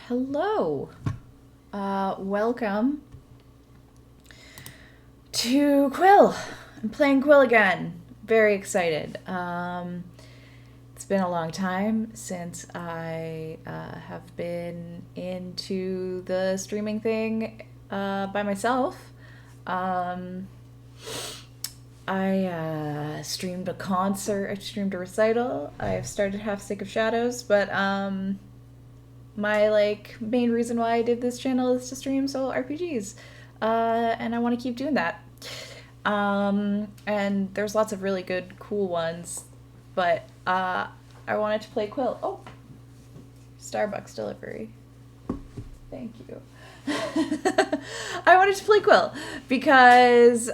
Hello. Welcome to Quill. I'm playing Quill again. Very excited. It's been a long time since I have been into the streaming thing by myself. I streamed a concert. I streamed a recital. I've started Half Sick of Shadows, but my main reason why I did this channel is to stream solo RPGs, and I want to keep doing that. And there's lots of really good, cool ones, but I wanted to play Quill. Oh, Starbucks delivery. Thank you. I wanted to play Quill because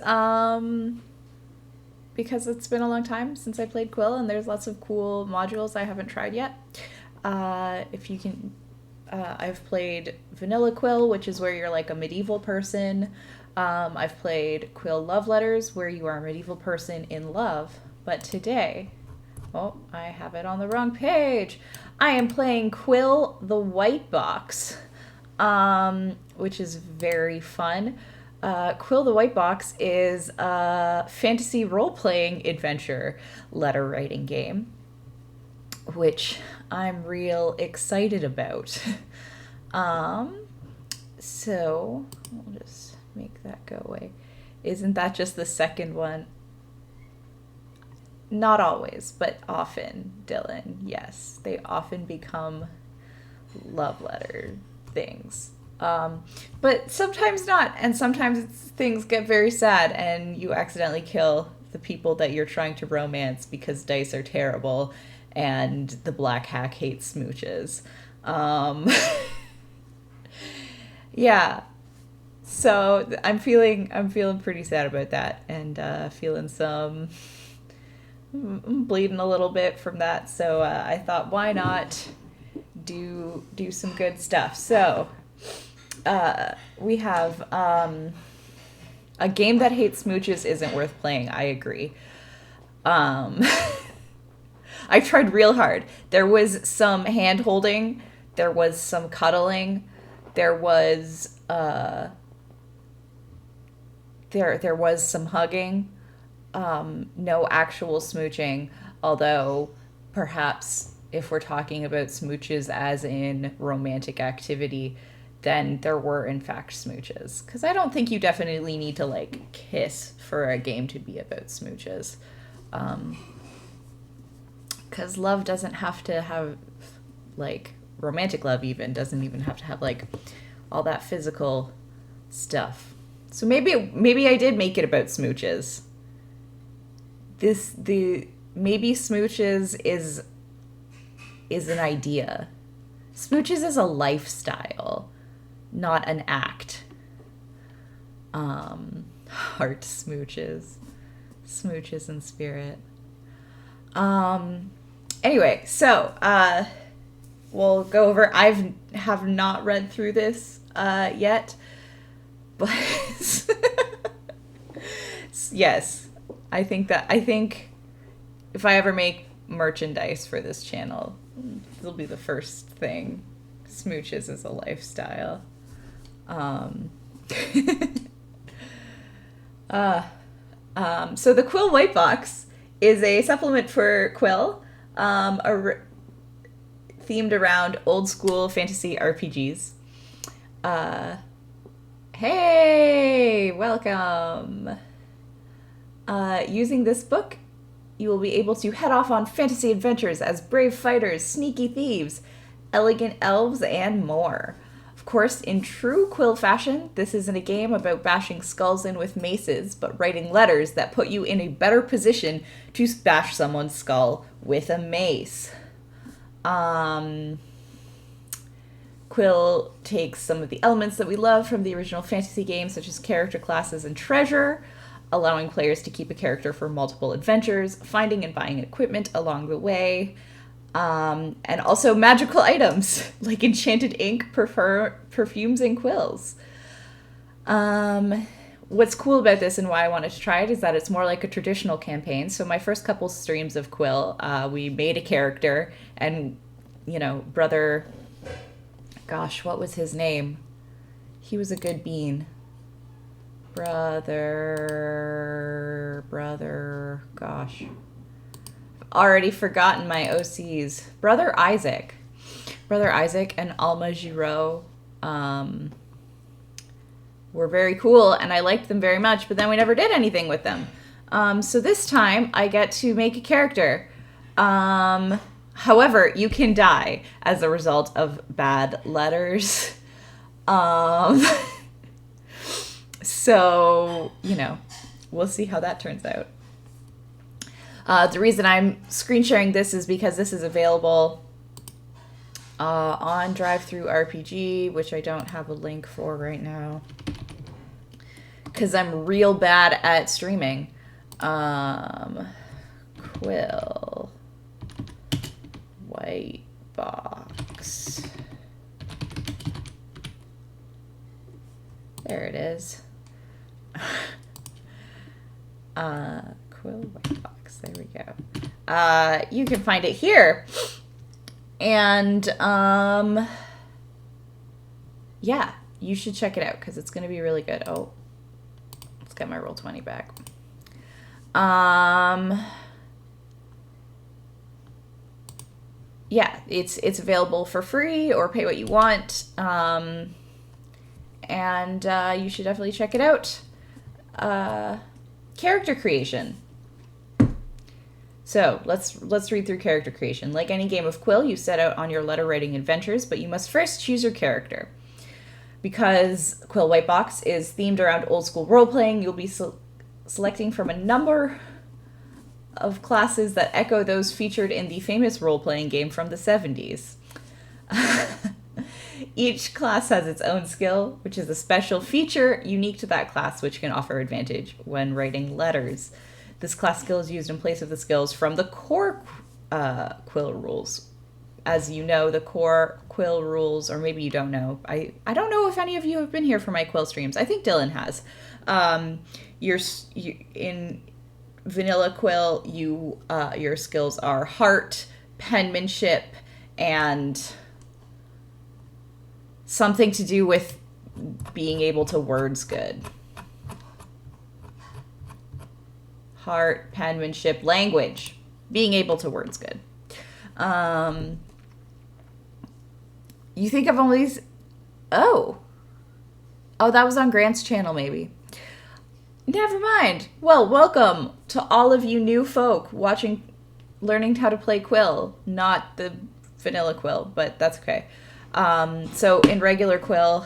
it's been a long time since I played Quill, and there's lots of cool modules I haven't tried yet. If you can, I've played Vanilla Quill, which is where you're like a medieval person. I've played Quill Love Letters, where you are a medieval person in love. But today, oh, I have it on the wrong page. I am playing Quill the White Box, which is very fun. Quill the White Box is a fantasy role-playing adventure letter writing game, which I'm real excited about. So I'll just make that go away. Isn't that just the second one? Not always, but often, Dylan. Yes, they often become love letter things. But sometimes not, and sometimes things get very sad and you accidentally kill the people that you're trying to romance because dice are terrible and the black hack hates smooches. Yeah. So I'm feeling pretty sad about that, and I'm bleeding a little bit from that. So I thought, why not do some good stuff? So we have a game that hates smooches isn't worth playing. I agree. I tried real hard. There was some hand holding, there was some cuddling, there was there was some hugging. No actual smooching, although perhaps if we're talking about smooches as in romantic activity, then there were in fact smooches. Because I don't think you definitely need to like kiss for a game to be about smooches. Because love doesn't have to have, like, romantic love even doesn't even have to have like all that physical stuff. So maybe I did make it about smooches. Maybe smooches is an idea. Smooches is a lifestyle, not an act. Heart smooches in spirit. Anyway, so we'll go over. Have not read through this yet, but yes, I think if I ever make merchandise for this channel, it'll be the first thing. Smooches is a lifestyle. So the Quill White Box is a supplement for Quill, themed around old school fantasy RPGs. Hey, welcome. Using this book, you will be able to head off on fantasy adventures as brave fighters, sneaky thieves, elegant elves, and more. Of course, in true Quill fashion, this isn't a game about bashing skulls in with maces, but writing letters that put you in a better position to bash someone's skull with a mace. Quill takes some of the elements that we love from the original fantasy games, such as character classes and treasure, allowing players to keep a character for multiple adventures, finding and buying equipment along the way, and also magical items like enchanted ink, perfumes, and quills. What's cool about this and why I wanted to try it is that it's more like a traditional campaign. So my first couple streams of Quill, we made a character, and brother Gosh, what was his name? He was a good bean. Brother, gosh. I've already forgotten my OCs. Brother Isaac and Alma Giraud were very cool, and I liked them very much, but then we never did anything with them. So this time, I get to make a character. However, you can die as a result of bad letters. So, you know, we'll see how that turns out. The reason I'm screen sharing this is because this is available on DriveThruRPG, which I don't have a link for right now because I'm real bad at streaming. Quill white box. There it is. Quill white box. There we go. You can find it here. And yeah, you should check it out because it's going to be really good. Oh, let's get my Roll20 back. Yeah, it's available for free or pay what you want. And you should definitely check it out. Character creation. So let's read through character creation. Like any game of Quill, you set out on your letter writing adventures, but you must first choose your character. Because Quill White Box is themed around old school role playing, you'll be selecting from a number of classes that echo those featured in the famous role playing game from the 70s. Each class has its own skill, which is a special feature unique to that class, which can offer advantage when writing letters. This class skill is used in place of the skills from the core Quill rules. As you know, the core Quill rules, or maybe you don't know. I don't know if any of you have been here for my Quill streams. I think Dylan has. In vanilla Quill, your skills are heart, penmanship, and something to do with being able to words good. Heart, penmanship, language, being able to words good. You think of all these? Oh, that was on Grant's channel, maybe. Never mind. Well, welcome to all of you new folk learning how to play Quill. Not the vanilla Quill, but that's okay. So in regular Quill,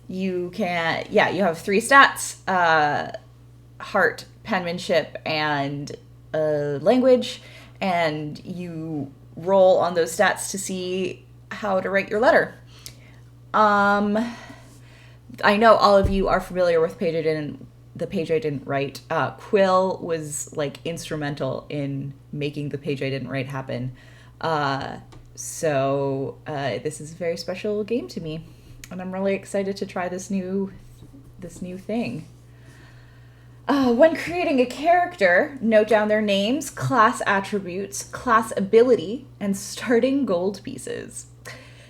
you have 3 stats, heart, penmanship, and language, and you roll on those stats to see how to write your letter. I know all of you are familiar with the page I didn't write. Quill was like instrumental in making the page I didn't write happen. So this is a very special game to me, and I'm really excited to try this new thing. When creating a character, note down their names, class attributes, class ability, and starting gold pieces.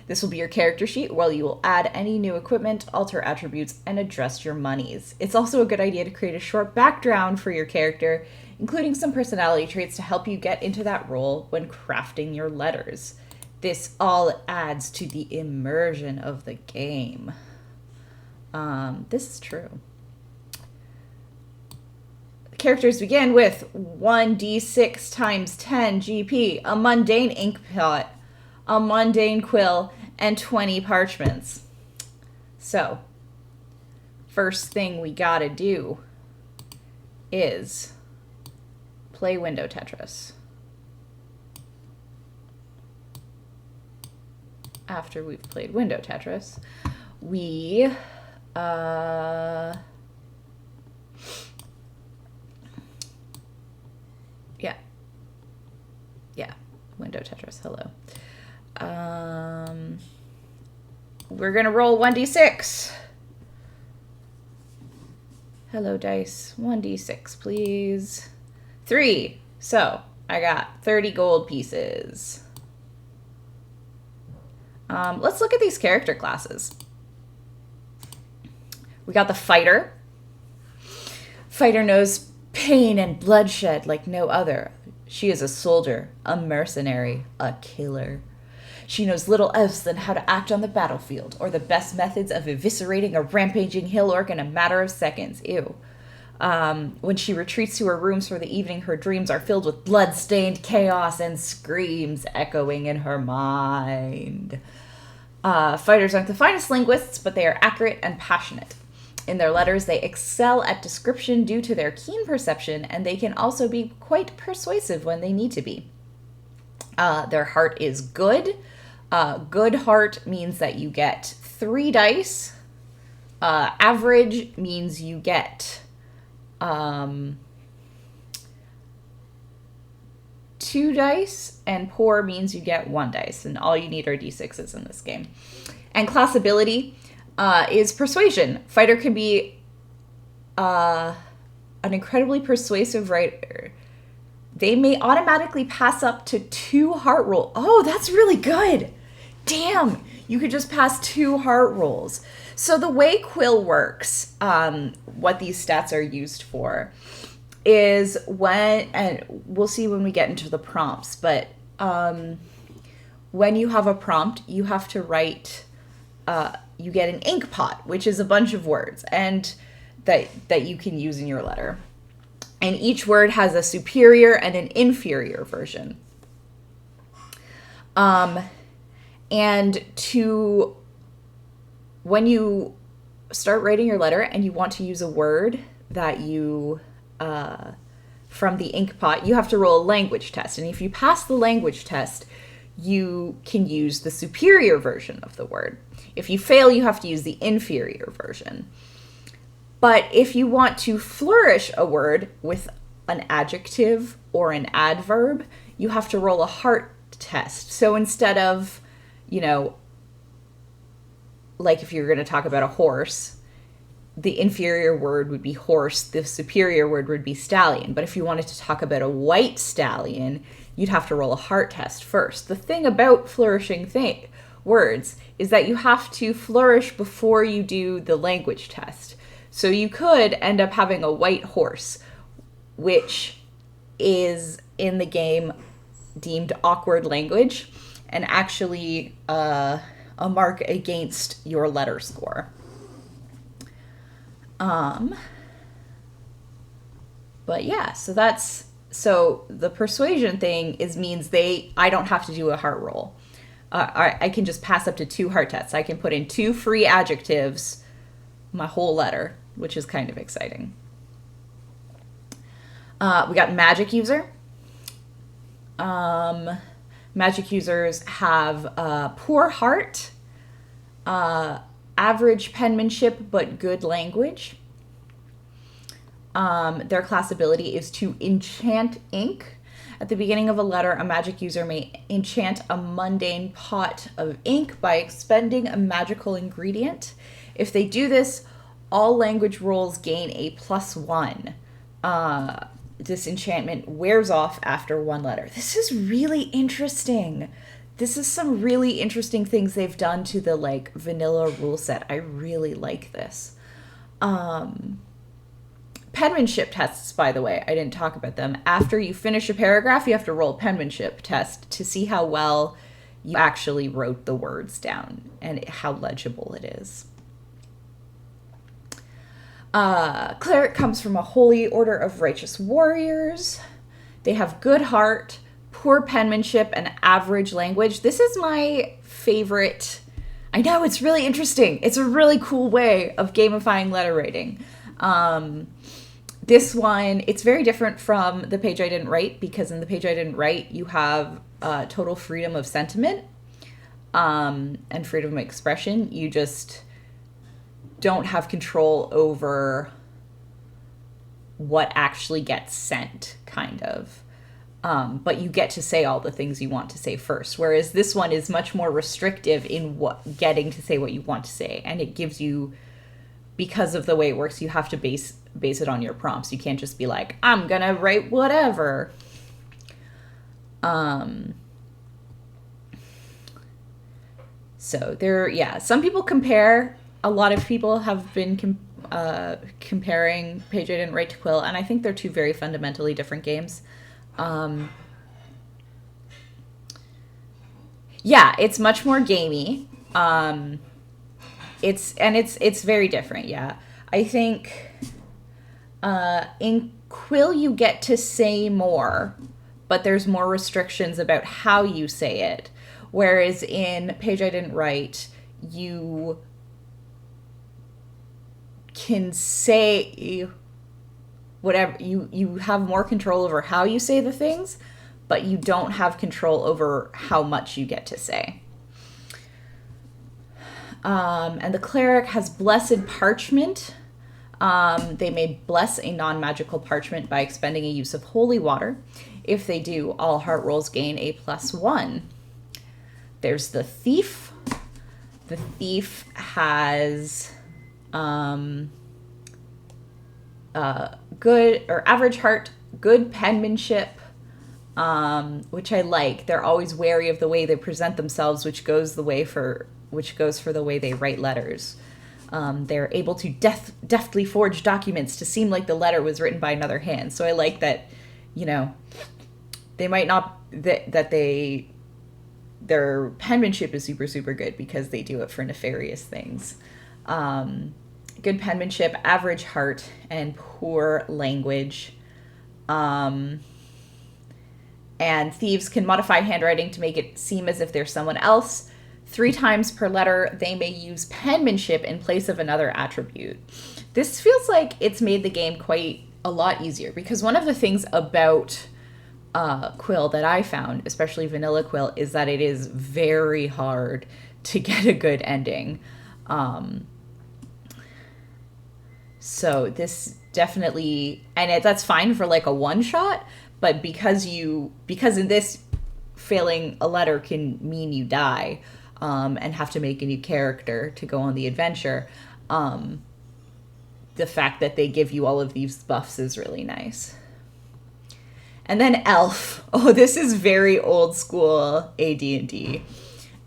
This will be your character sheet where you will add any new equipment, alter attributes, and adjust your monies. It's also a good idea to create a short background for your character, including some personality traits to help you get into that role when crafting your letters. This all adds to the immersion of the game. This is true. Characters begin with 1d6 times 10 GP, a mundane ink pot, a mundane quill, and 20 parchments. So, first thing we gotta do is play window Tetris. After we've played window Tetris, we window Tetris, hello. We're gonna roll 1d6. Hello, dice. 1d6, please. 3. So, I got 30 gold pieces. Let's look at these character classes. We got the fighter. Fighter knows pain and bloodshed like no other. She is a soldier, a mercenary, a killer. She knows little else than how to act on the battlefield, or the best methods of eviscerating a rampaging hill orc in a matter of seconds. Ew. When she retreats to her rooms for the evening, her dreams are filled with blood-stained chaos and screams echoing in her mind. Fighters aren't the finest linguists, but they are accurate and passionate. In their letters, they excel at description due to their keen perception, and they can also be quite persuasive when they need to be. Their heart is good. Good heart means that you get 3 dice. Average means you get 2 dice, and poor means you get 1 dice, and all you need are d6s in this game. And class ability is persuasion. Fighter can be an incredibly persuasive writer. They may automatically pass up to 2 heart rolls. Oh, that's really good. Damn, you could just pass 2 heart rolls. So the way Quill works, what these stats are used for, is when, and we'll see when we get into the prompts, but when you have a prompt, you have to write, you get an ink pot, which is a bunch of words, and that you can use in your letter. And each word has a superior and an inferior version. And when you start writing your letter and you want to use a word that you, from the ink pot, you have to roll a language test. And if you pass the language test, you can use the superior version of the word. If you fail, you have to use the inferior version. But if you want to flourish a word with an adjective or an adverb, you have to roll a heart test. So instead of, like if you're going to talk about a horse, the inferior word would be horse, the superior word would be stallion. But if you wanted to talk about a white stallion, you'd have to roll a heart test first. The thing about flourishing words is that you have to flourish before you do the language test. So you could end up having a white horse, which is in the game deemed awkward language and actually a mark against your letter score. But yeah, so the persuasion thing means I don't have to do a heart roll. I can just pass up to 2 heart tests. I can put in 2 free adjectives, my whole letter, which is kind of exciting. We got magic user. Magic users have poor heart, average penmanship, but good language. Their class ability is to enchant ink. At the beginning of a letter, a magic user may enchant a mundane pot of ink by expending a magical ingredient. If they do this, all language rolls gain a +1. This enchantment wears off after 1 letter. This is really interesting. This is some really interesting things they've done to the vanilla rule set. I really like this. Penmanship tests, by the way, I didn't talk about them. After you finish a paragraph, you have to roll a penmanship test to see how well you actually wrote the words down and how legible it is. Cleric comes from a holy order of righteous warriors. They have good heart, poor penmanship, and average language. This is my favorite. I know, it's really interesting. It's a really cool way of gamifying letter writing. This one, it's very different from The Page I Didn't Write, because in The Page I Didn't Write, you have total freedom of sentiment and freedom of expression. You just don't have control over what actually gets sent, kind of. But you get to say all the things you want to say first. Whereas this one is much more restrictive in getting to say what you want to say. And it gives you, because of the way it works, you have to base it on your prompts. You can't just be like, I'm gonna write whatever. So there, yeah, some people compare. A lot of people have been comparing Page I Didn't Write to Quill, and I think they're two very fundamentally different games. Yeah, it's much more gamey. It's very different. Yeah, I think in Quill you get to say more, but there's more restrictions about how you say it. Whereas in Page I Didn't Write, you can say whatever you have more control over how you say the things, but you don't have control over how much you get to say. And the cleric has blessed parchment. They may bless a non-magical parchment by expending a use of holy water. If they do, all heart rolls gain a +1. There's the thief. The thief has good or average heart, good penmanship, which I like. They're always wary of the way they present themselves, which goes for the way they write letters. They're able to deftly forge documents to seem like the letter was written by another hand. So I like that, they might not their penmanship is super, super good because they do it for nefarious things. Good penmanship, average heart, and poor language. And thieves can modify handwriting to make it seem as if they're someone else. 3 times per letter, they may use penmanship in place of another attribute. This feels like it's made the game quite a lot easier, because one of the things about Quill that I found, especially vanilla Quill, is that it is very hard to get a good ending. So this definitely, and that's fine for like a one shot, but because in this, failing a letter can mean you die, and have to make a new character to go on the adventure. The fact that they give you all of these buffs is really nice. And then elf. Oh, this is very old school AD&D.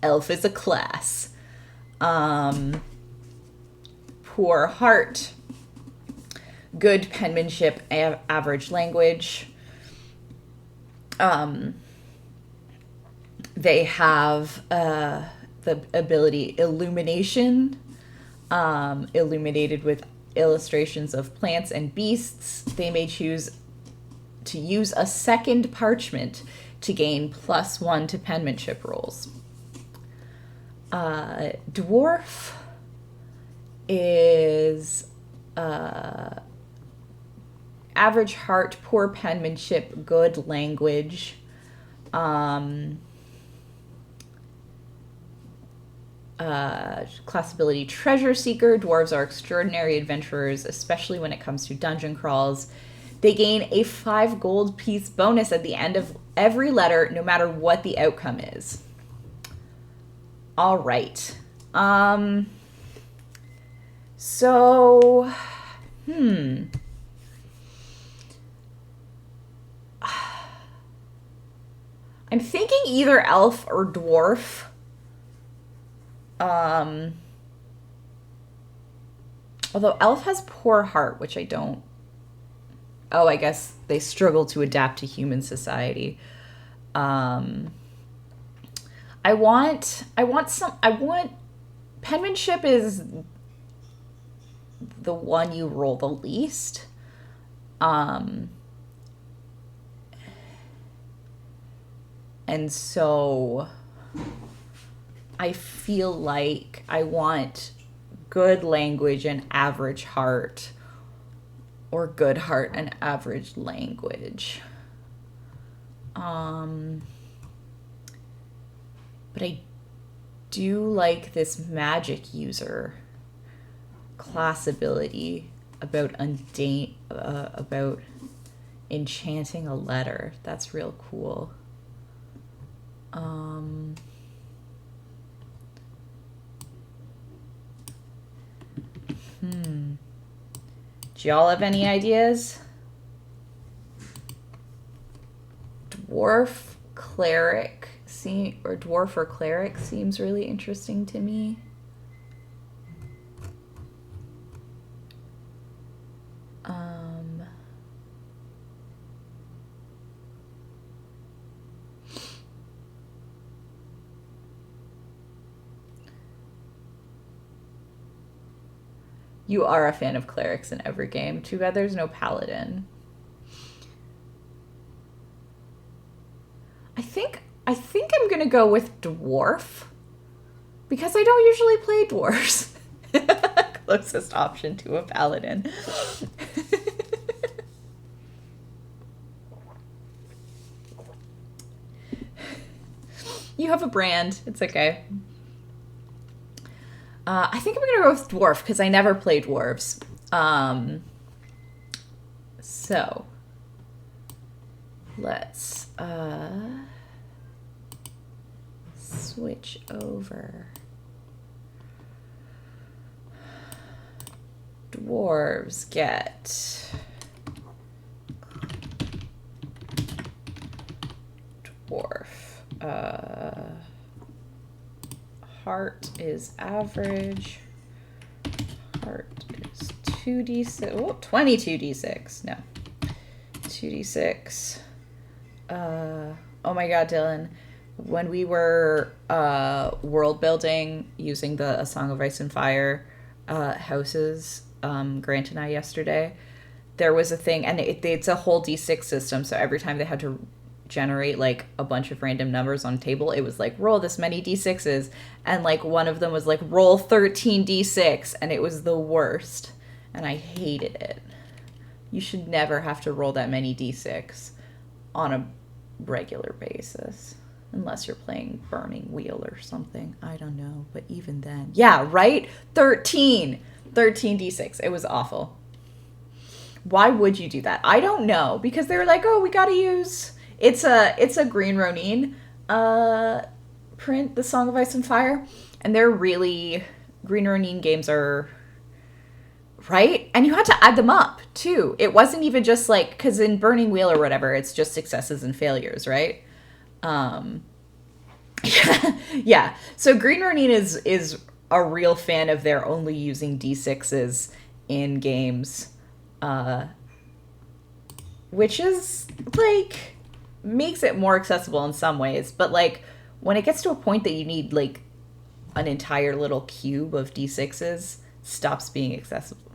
Elf is a class. Poor heart. Good penmanship, average language. They have the ability illumination, illuminated with illustrations of plants and beasts. They may choose to use a second parchment to gain +1 to penmanship rolls. Dwarf is average heart, poor penmanship, good language. Class ability treasure seeker. Dwarves are extraordinary adventurers, especially when it comes to dungeon crawls. They gain a 5 gold piece bonus at the end of every letter, no matter what the outcome is. All right. So, I'm thinking either elf or dwarf. Although elf has poor heart, which I don't. Oh, I guess they struggle to adapt to human society. I want penmanship is the one you roll the least. And so I feel like I want good language and average heart, or good heart and average language. But I do like this magic user class ability about about enchanting a letter. That's real cool. Do y'all have any ideas? Dwarf cleric or dwarf or cleric seems really interesting to me. You are a fan of clerics in every game. Too bad there's no paladin. I think I'm gonna go with dwarf because I don't usually play dwarves. Closest option to a paladin. You have a brand. It's okay. I think I'm gonna go with dwarf because I never play dwarves. So let's switch over. Dwarves get dwarf. Heart is average. Heart is 2d6. Oh, 22d6. No. 2d6. Oh my god, Dylan. When we were world building using the A Song of Ice and Fire houses, Grant and I yesterday, there was a thing, and it's a whole d6 system, so every time they had to generate like a bunch of random numbers on a table, it was like roll this many d6s, and like one of them was like roll 13 d6, and it was the worst, and I hated it. You should never have to roll that many d6 on a regular basis unless you're playing Burning Wheel or something. I don't know, but even then, yeah, right, 13 d6. It was awful. Why would you do that? I don't know, because they were like, oh, we gotta use it's a Green Ronin print, The Song of Ice and Fire, and they're really, Green Ronin games are, right? And you had to add them up too. It wasn't even just like, because in Burning Wheel or whatever, it's just successes and failures, right? Yeah. So Green Ronin is a real fan of their only using d6s in games, which is like makes it more accessible in some ways, but like when it gets to a point that you need like an entire little cube of d6s, stops being accessible.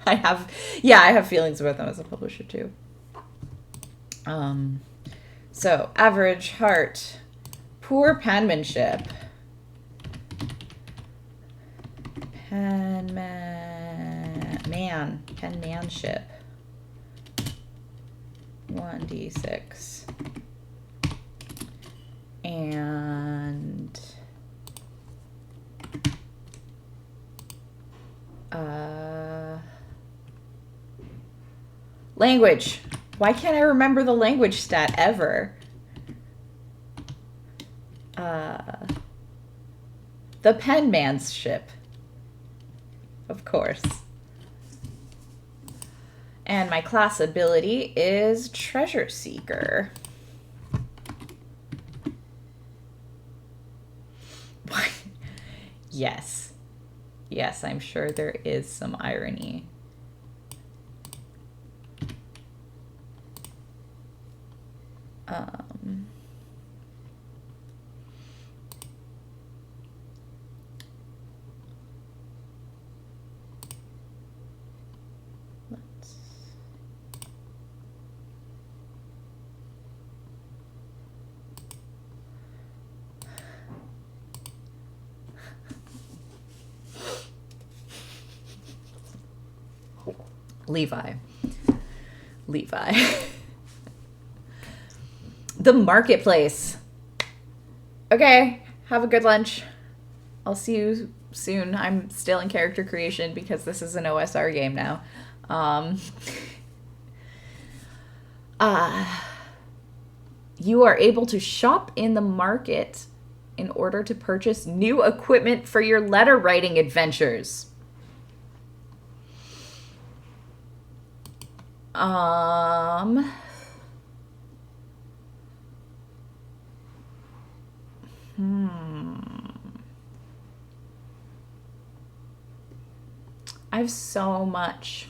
I have feelings about them as a publisher too. So average heart, poor penmanship, penmanship, 1d6, and language. Why can't I remember the language stat ever? The penmanship, of course. And my class ability is Treasure Seeker. Yes. Yes, I'm sure there is some irony. Levi. The marketplace. Okay, have a good lunch. I'll see you soon. I'm still in character creation because this is an OSR game now. You are able to shop in the market in order to purchase new equipment for your letter writing adventures. I have so much.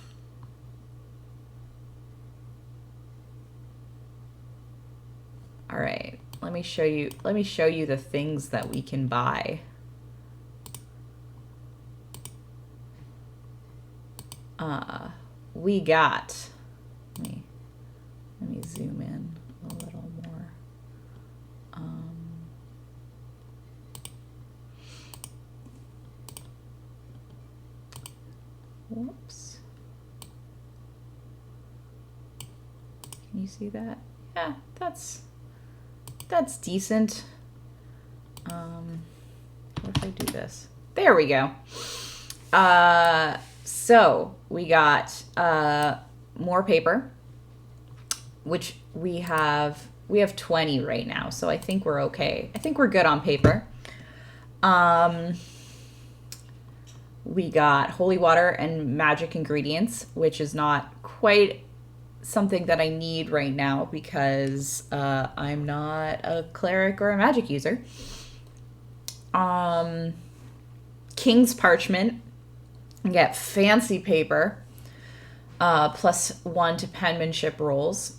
All right, let me show you the things that we can buy. We got, let me zoom in a little more. Whoops. Can you see that? Yeah, that's decent. What if I do this? There we go. So we got more paper, which we have 20 right now, so I think we're okay. I think we're good on paper. We got holy water and magic ingredients, which is not quite something that I need right now because I'm not a cleric or a magic user. King's parchment. I get fancy paper, +1 to penmanship rolls.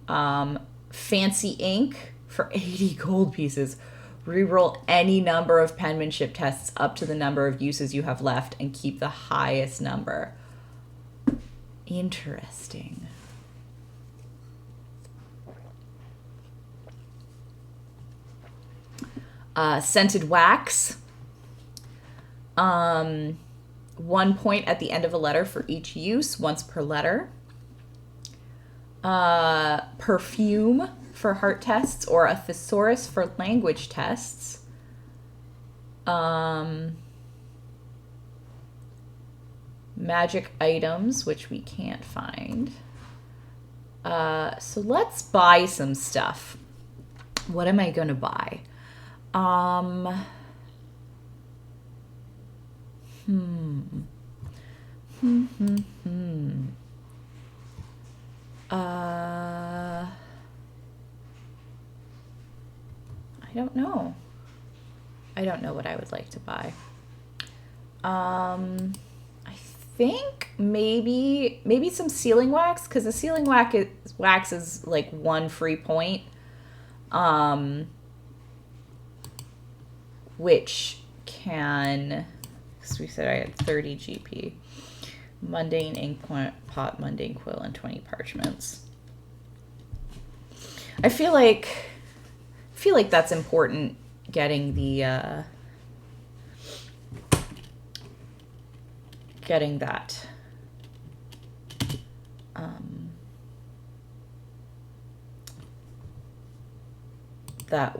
Fancy ink for 80 gold pieces. Reroll any number of penmanship tests up to the number of uses you have left and keep the highest number. Interesting. Scented wax. 1 point at the end of a letter for each use, once per letter. Perfume for heart tests, or a thesaurus for language tests. Magic items, which we can't find. So let's buy some stuff. What am I going to buy? I don't know. I don't know what I would like to buy. I think maybe some sealing wax, because the sealing wax is like 1 free point, which can, because we said I had 30 GP. Mundane ink pot, mundane quill, and 20 parchments. I feel like that's important, getting the getting that that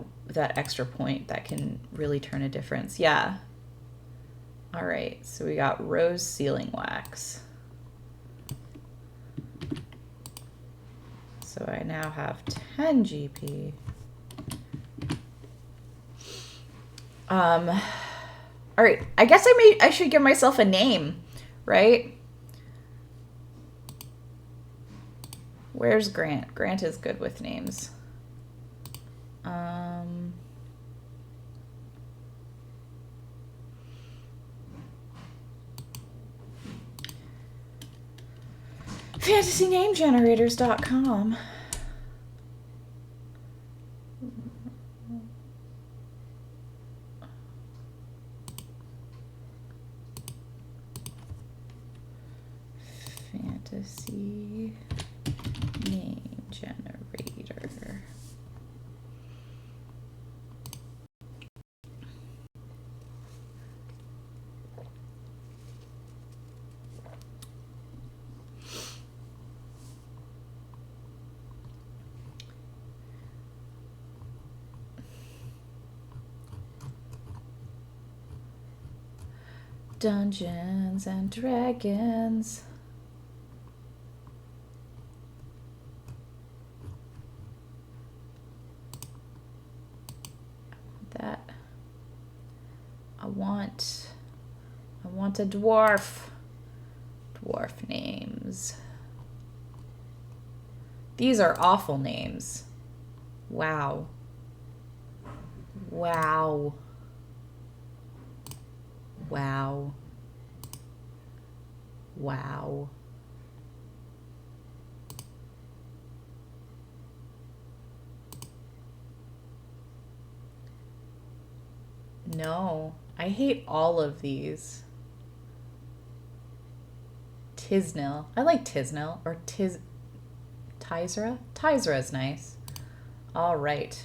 extra point that can really turn a difference. Yeah. All right, so we got rose sealing wax. So I now have 10 GP. All right, I guess I should give myself a name, right? Where's Grant? Grant is good with names. FantasyNameGenerators.com. Fantasy Name Generator. Dungeons and Dragons. That I want a dwarf. Dwarf names. These are awful names. Wow. Wow. Wow. Wow. No, I hate all of these. Tisnil. I like Tisnil or Tysra. Tysra is nice. All right.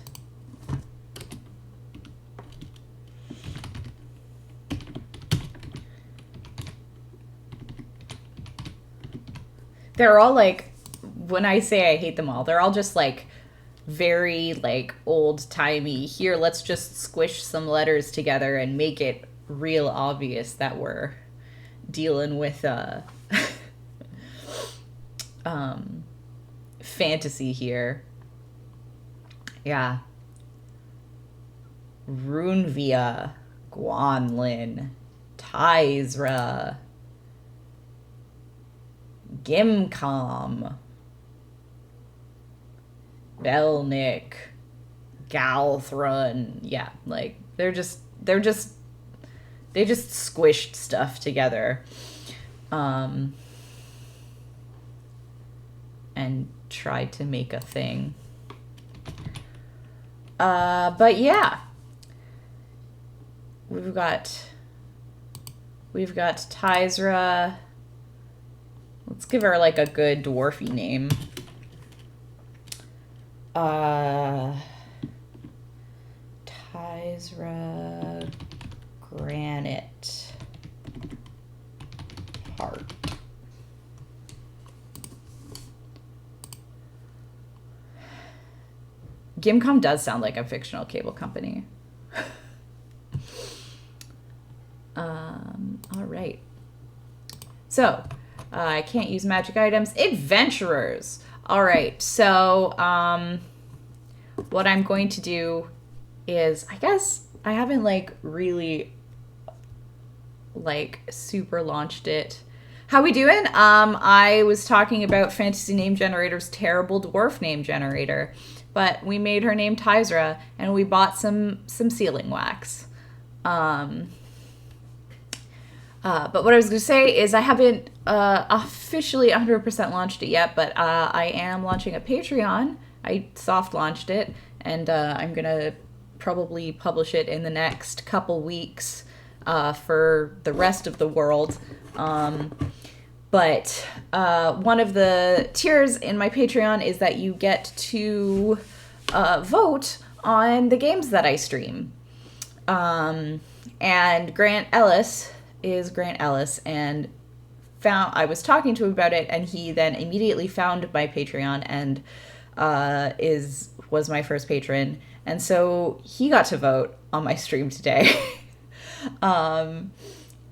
They're all like, when I say I hate them all, they're all just like very like old timey. Here, let's just squish some letters together and make it real obvious that we're dealing with fantasy here. Yeah. Runevia, Guanlin, Tysra, Gimcom, Belnick, Galthrun. Yeah, like they just squished stuff together. And tried to make a thing. But yeah. We've got Tysra. Let's give her like a good dwarfy name. Tyrsa Graniteheart. Gimcom does sound like a fictional cable company. All right. So, I can't use magic items. Adventurers. All right. So, what I'm going to do is, I guess I haven't like really like super launched it. How we doing? I was talking about Fantasy Name Generator's terrible dwarf name generator, but we made her name Tysra, and we bought some sealing wax. But what I was going to say is I haven't officially 100% launched it yet, but I am launching a Patreon. I soft launched it, and I'm going to probably publish it in the next couple weeks for the rest of the world. But one of the tiers in my Patreon is that you get to vote on the games that I stream. And Grant Ellis is Grant Ellis, and I was talking to him about it, and he then immediately found my Patreon and was my first patron, and so he got to vote on my stream today.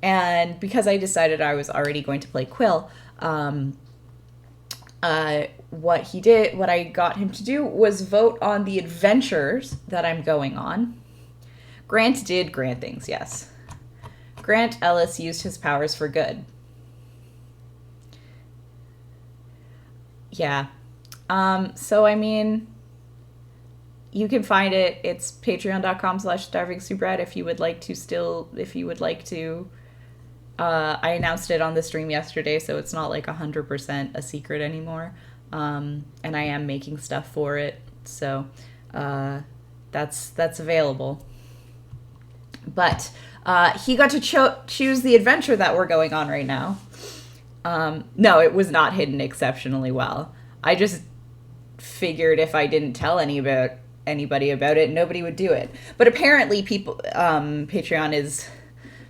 And because I decided I was already going to play Quill, what I got him to do was vote on the adventures that I'm going on. Grant did Grant things, yes. Grant Ellis used his powers for good. Yeah. So, I mean, you can find it. It's patreon.com/starvingsoubrad if you would like to I announced it on the stream yesterday, so it's not like 100% a secret anymore. And I am making stuff for it, so that's available. But he got to choose the adventure that we're going on right now. No, it was not hidden exceptionally well. I just figured if I didn't tell anybody about it, nobody would do it. But apparently Patreon is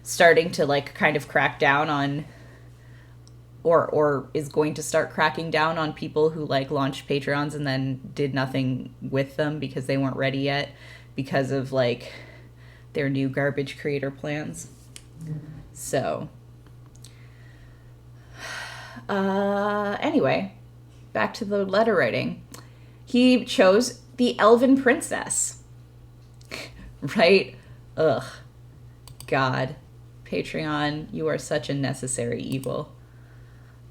starting to like kind of crack down on or is going to start cracking down on people who like launched Patreons and then did nothing with them because they weren't ready yet because of like their new garbage creator plans. So anyway, back to the letter writing. He chose the Elven princess. Right? Ugh. God. Patreon, you are such a necessary evil.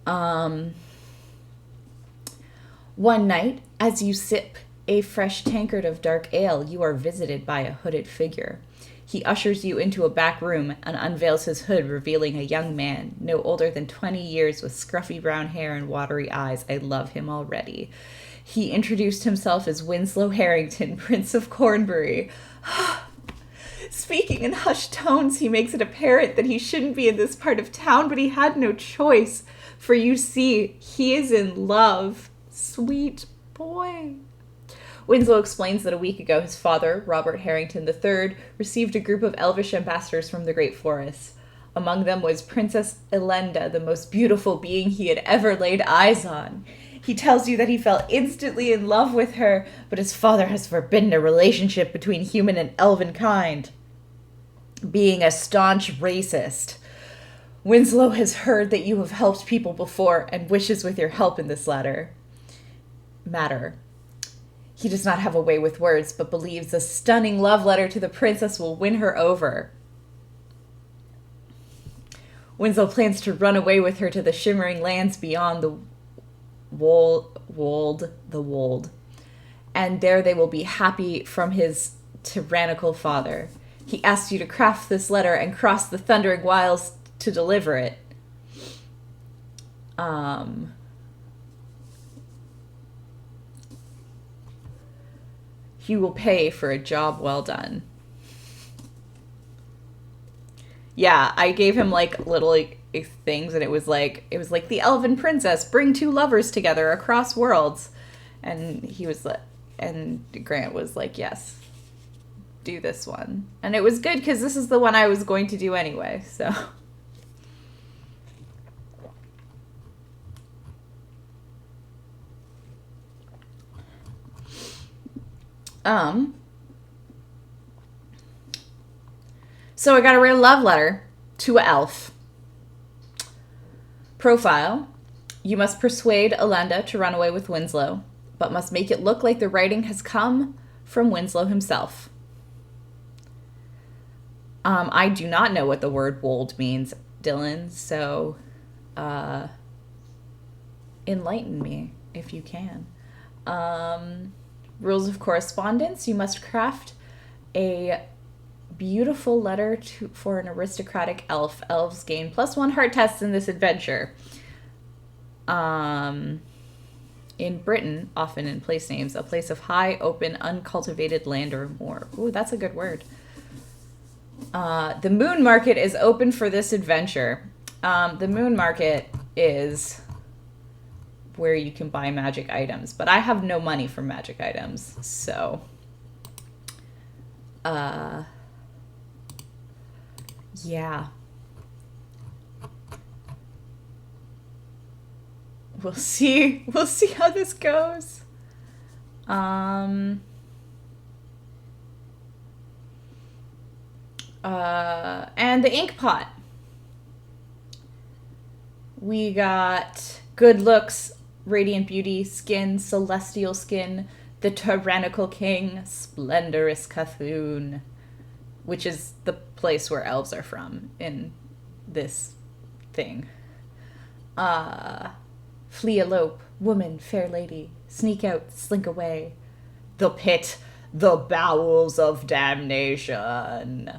One night, as you sip A fresh tankard of dark ale, you are visited by a hooded figure. He ushers you into a back room and unveils his hood, revealing a young man, no older than 20 years, with scruffy brown hair and watery eyes. I love him already. He introduced himself as Winslow Harrington, Prince of Cornbury. Speaking in hushed tones, he makes it apparent that he shouldn't be in this part of town, but he had no choice, for you see, he is in love. Sweet boy. Winslow explains that a week ago his father, Robert Harrington III, received a group of elvish ambassadors from the Great Forest. Among them was Princess Elenda, the most beautiful being he had ever laid eyes on. He tells you that he fell instantly in love with her, but his father has forbidden a relationship between human and elven kind, being a staunch racist. Winslow has heard that you have helped people before and wishes with your help in this matter. He does not have a way with words, but believes a stunning love letter to the princess will win her over. Winslow plans to run away with her to the shimmering lands beyond the wold, and there they will be happy from his tyrannical father. He asks you to craft this letter and cross the thundering wilds to deliver it. He will pay for a job well done. Yeah, I gave him like little things, and it was like the Elven princess, bring two lovers together across worlds, and he was like, and Grant was like, yes, do this one, and it was good because this is the one I was going to do anyway. So. So I gotta write a love letter to an elf. Profile. You must persuade Elenda to run away with Winslow, but must make it look like the writing has come from Winslow himself. I do not know what the word wold means, Dylan, so enlighten me if you can. Rules of correspondence. You must craft a beautiful letter for an aristocratic elf. Elves gain +1 heart tests in this adventure. In Britain, often in place names, a place of high, open, uncultivated land or more. Ooh, that's a good word. The moon market is open for this adventure. The moon market is where you can buy magic items, but I have no money for magic items, so yeah, we'll see how this goes. And the ink pot, we got good looks, radiant beauty, skin, celestial skin, the tyrannical king, splendorous Cthulhu, which is the place where elves are from in this thing. Flee, elope, woman, fair lady, sneak out, slink away. The pit, the bowels of damnation.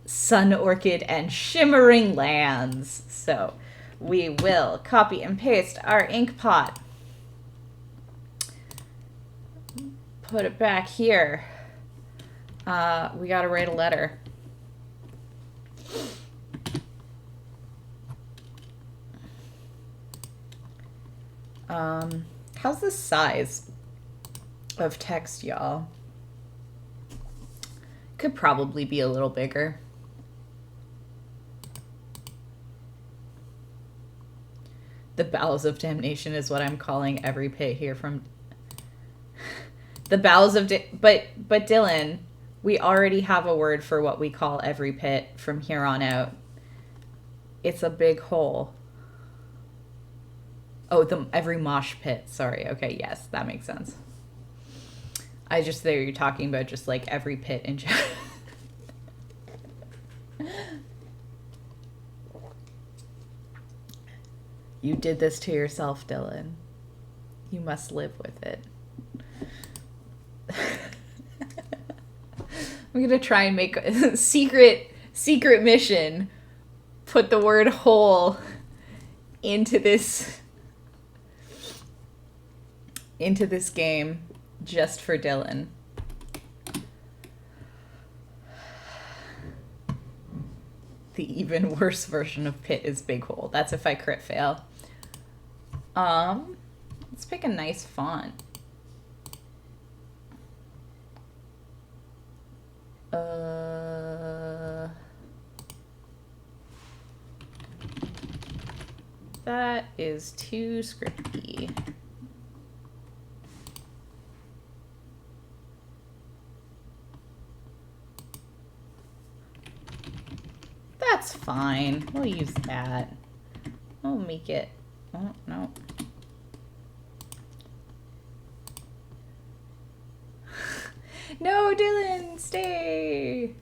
Sun orchid and shimmering lands. So we will copy and paste our ink pot. Put it back here. We gotta write a letter. How's the size of text, y'all? Could probably be a little bigger. The bowels of damnation is what I'm calling every pit here from the bowels of but Dylan, we already have a word for what we call every pit from here on out. It's a big hole. Oh, every mosh pit. Sorry. Okay, yes, that makes sense. I just thought you're talking about just like every pit in general. You did this to yourself, Dylan. You must live with it. I'm gonna try and make a secret mission. Put the word hole into this game just for Dylan. The even worse version of pit is big hole. That's if I crit fail. Let's pick a nice font. That is too scripty. That's fine. We'll use that. We'll make it. Oh, no. No, Dylan, stay.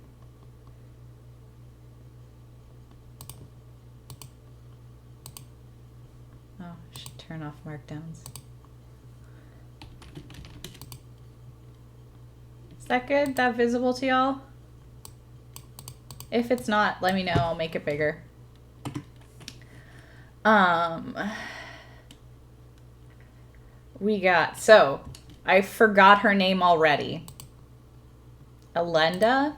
Oh, I should turn off markdowns. Is that good? That visible to y'all? If it's not, let me know. I'll make it bigger. We got, so I forgot her name already. Elenda.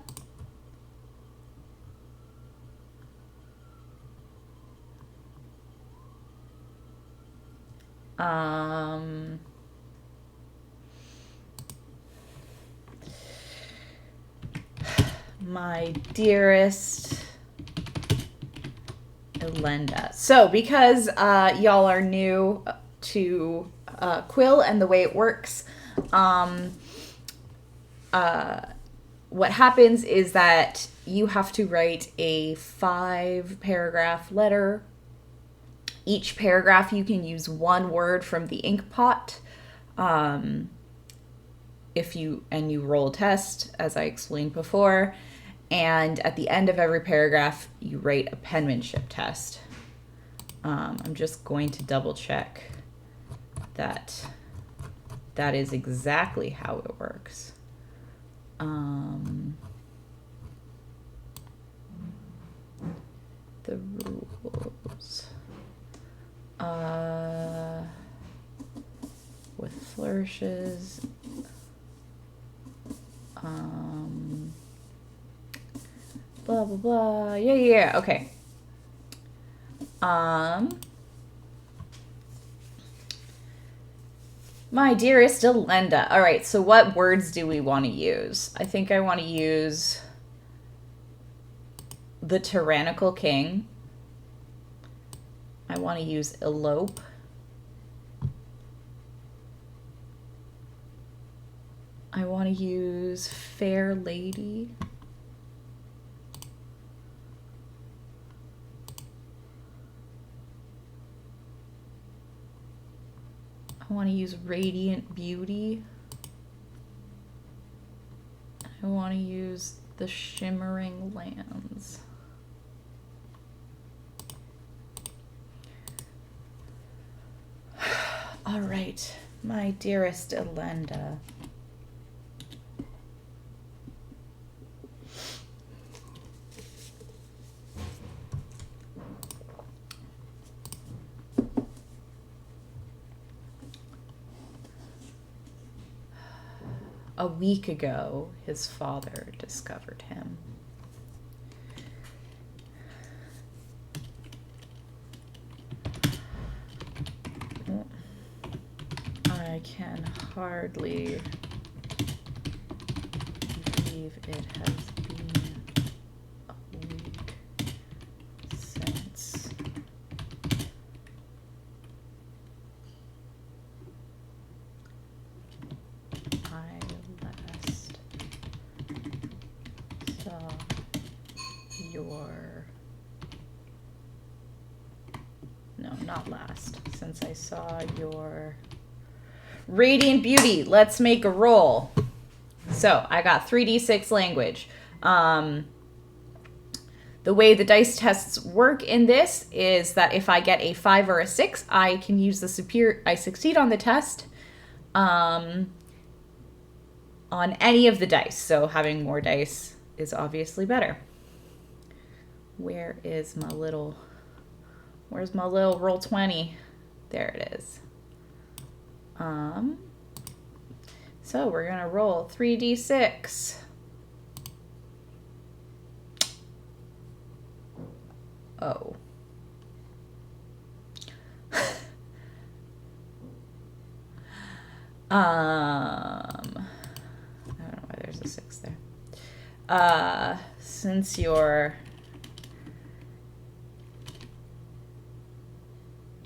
My dearest Elenda. So because y'all are new to Quill and the way it works, what happens is that you have to write a 5-paragraph letter. Each paragraph you can use one word from the ink pot. If you roll a test, as I explained before, and at the end of every paragraph you write a penmanship test. I'm just going to double check that that is exactly how it works. The rules. With flourishes. Blah, blah, blah. Yeah, okay. My dearest Elenda. All right, so what words do we want to use? I think I want to use the tyrannical king. I want to use elope. I want to use fair lady. I want to use radiant beauty. I want to use the shimmering lands. All right, my dearest Elenda. A week ago, his father discovered him. I can hardly believe it has been a week since I last saw your... No, not last. Since I saw your... Radiant Beauty. Let's make a roll. So I got 3d6 language. The way the dice tests work in this is that if I get a 5 or a 6, I can use the superior. I succeed on the test on any of the dice. So having more dice is obviously better. Where's my little roll 20? There it is. So we're gonna roll 3d6. Oh. I don't know why there's a 6 there. Since you're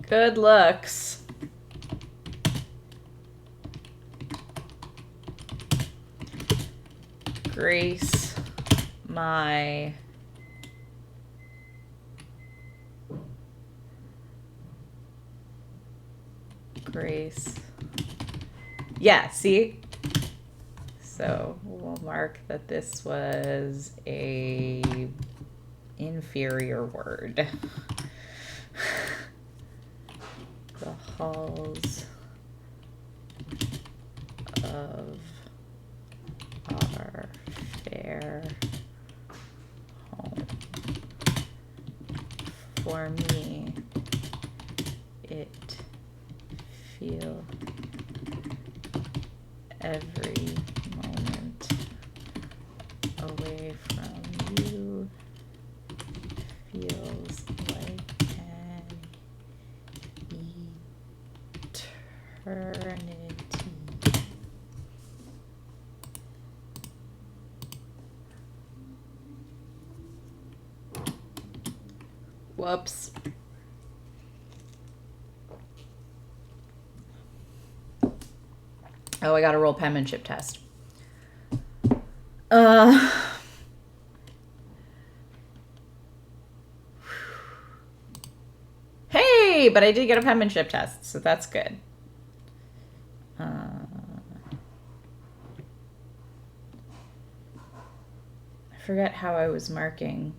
good looks, grace my grace. Yeah, see? So we'll mark that this was a inferior word. The halls of our fair home. For me, it feel every moment away from you feels like an eternity. Whoops. Oh, I got a roll penmanship test. Hey, but I did get a penmanship test, so that's good. I forget how I was marking.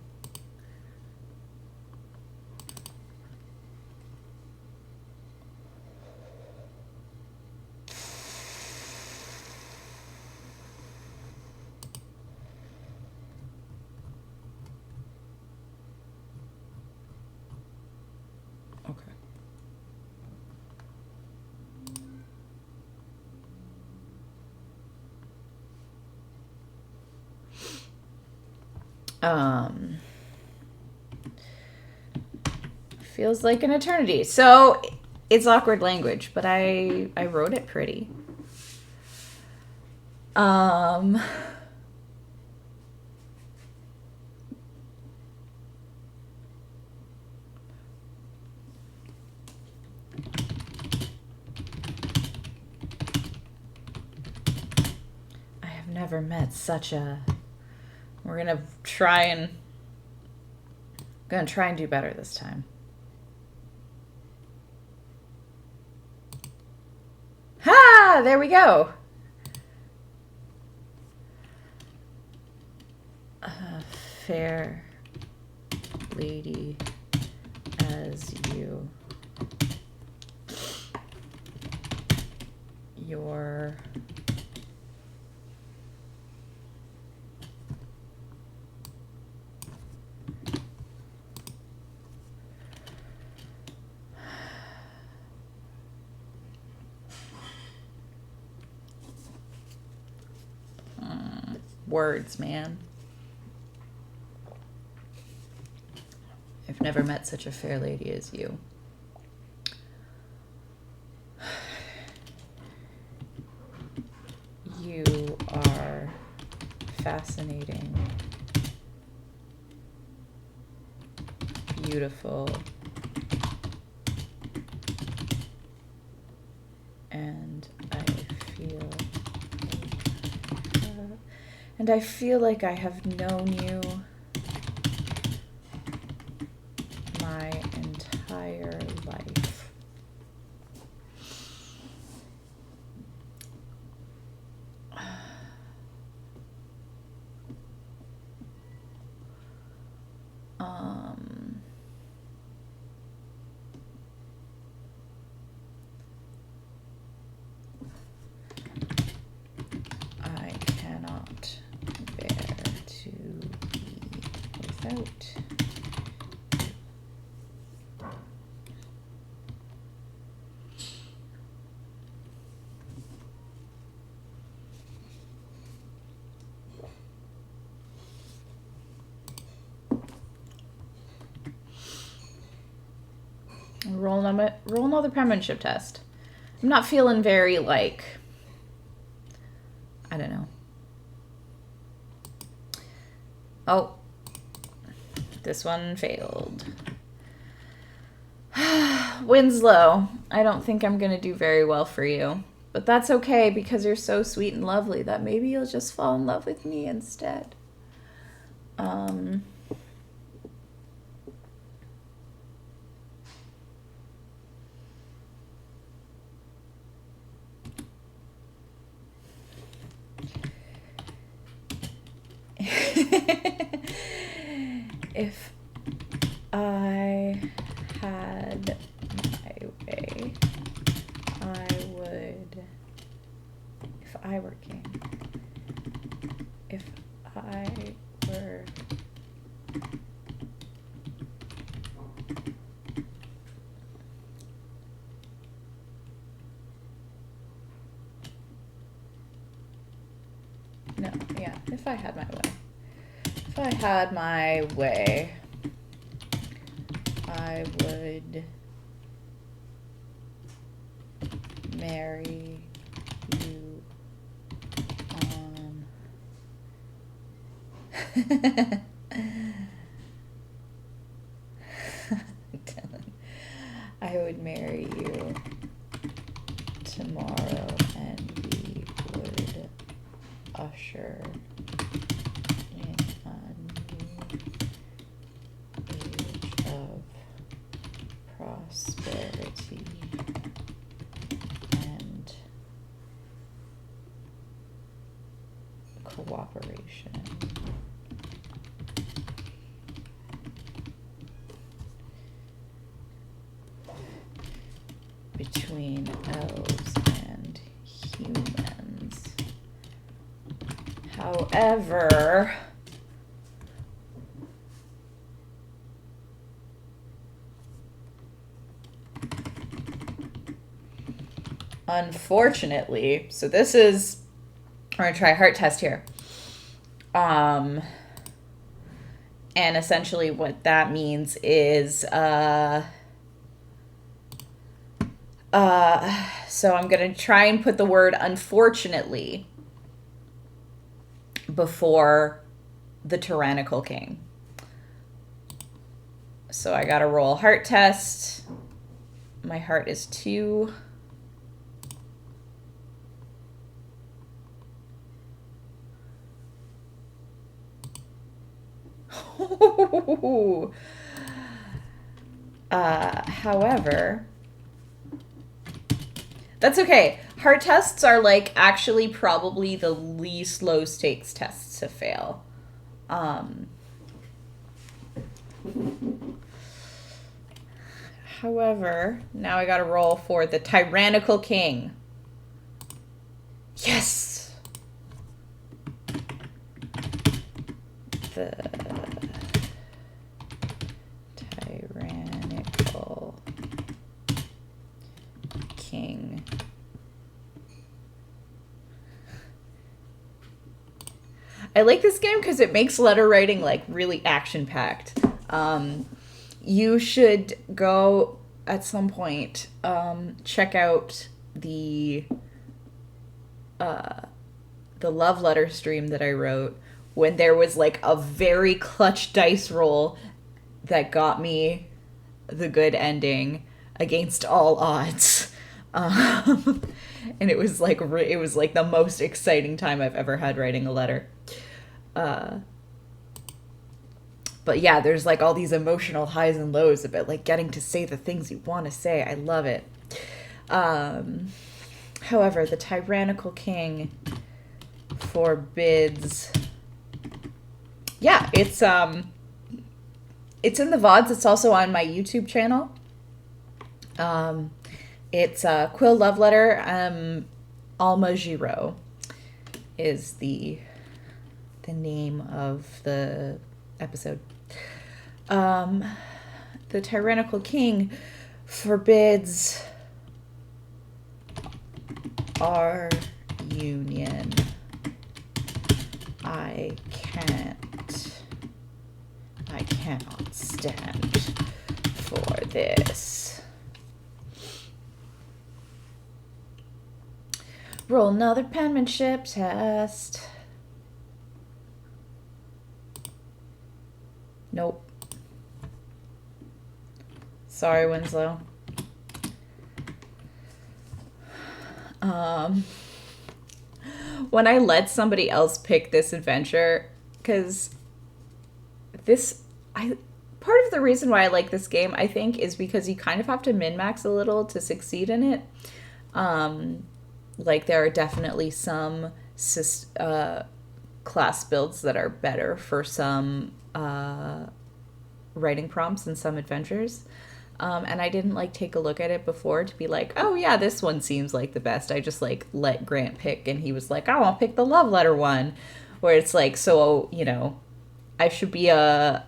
Feels like an eternity. So it's awkward language, but I wrote it pretty. I have never met such a... We're gonna try and do better this time. Ha! There we go. A fair lady as you. Your words, man. I've never met such a fair lady as you. You are fascinating, beautiful, and I feel like I have known you my entire life. I cannot bear to be without. Roll another penmanship test. I'm not feeling very, like, I don't know. Oh, this one failed. Winslow, I don't think I'm going to do very well for you. But that's okay because you're so sweet and lovely that maybe you'll just fall in love with me instead. If I had my way, I would, if I were king, if I were no, yeah, if I had my way. If I had my way, I would marry you on I would marry you tomorrow and we would usher in a new age of prosperity and cooperation. Between elves and humans. However, unfortunately, so this is, we're gonna try a heart test here. And essentially what that means is, so I'm going to try and put the word unfortunately before the tyrannical king. So I got to roll heart test. My heart is 2. However, that's okay. Heart tests are like actually probably the least low stakes tests to fail. However, now I gotta roll for the tyrannical king. Yes! The tyrannical king. I like this game because it makes letter writing like really action-packed. You should go at some point check out the love letter stream that I wrote when there was like a very clutch dice roll that got me the good ending against all odds. And it was like the most exciting time I've ever had writing a letter. But yeah, there's like all these emotional highs and lows about like getting to say the things you want to say. I love it. However, the tyrannical king forbids. Yeah, it's It's in the VODs. It's also on my YouTube channel. It's Quill Love Letter. Alma Giro is the name of the episode. The tyrannical king forbids our union. I cannot stand for this. Roll another penmanship test. Nope. Sorry, Winslow. When I let somebody else pick this adventure, because part of the reason why I like this game, I think, is because you kind of have to min-max a little to succeed in it. Like, there are definitely some class builds that are better for some writing prompts and some adventures. And I didn't like take a look at it before to be like, oh yeah, this one seems like the best. I just like let Grant pick, and he was like, I want to pick the love letter one, where it's like, so, you know, I should be a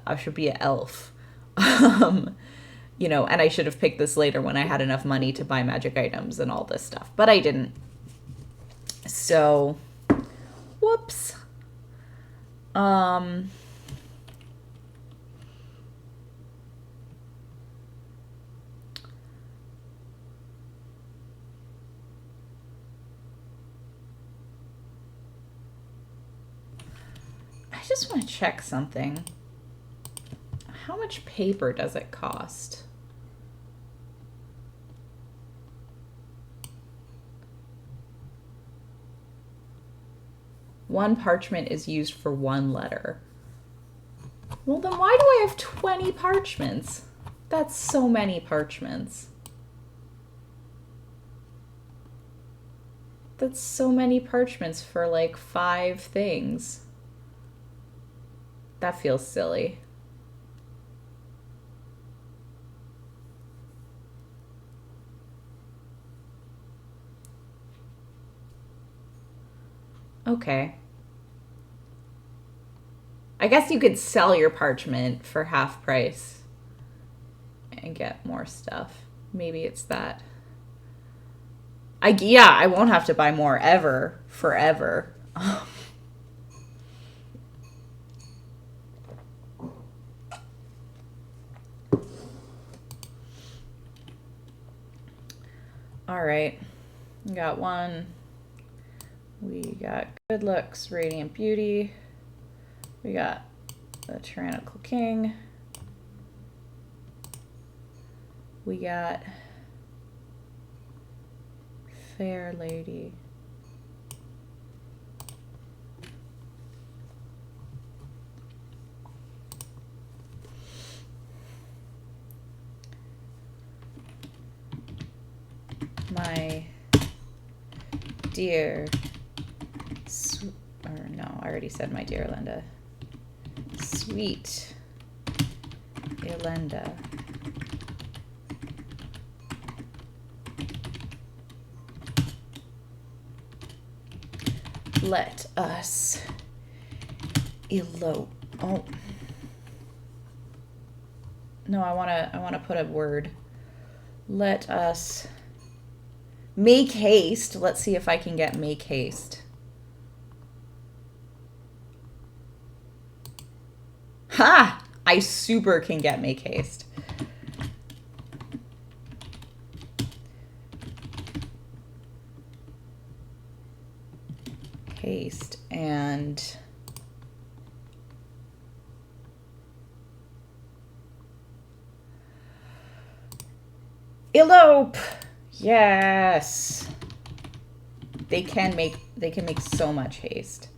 elf, you know, and I should have picked this later when I had enough money to buy magic items and all this stuff, but I didn't. So, whoops. I just want to check something. How much paper does it cost? One parchment is used for one letter. Well, then why do I have 20 parchments? That's so many parchments. That's so many parchments for like 5 things. That feels silly. Okay. I guess you could sell your parchment for half price and get more stuff. Maybe it's that. I won't have to buy more ever, forever. All right, we got one. We got good looks, radiant beauty. We got the tyrannical king. We got fair lady. My dear, or no, I already said my dear Linda. Sweet Elenda. Let us elope. Oh. No, I want to put a word. Let us make haste. Let's see if I can get make haste. Ha! I super can get make haste. Haste and elope. Yes. They can make so much haste.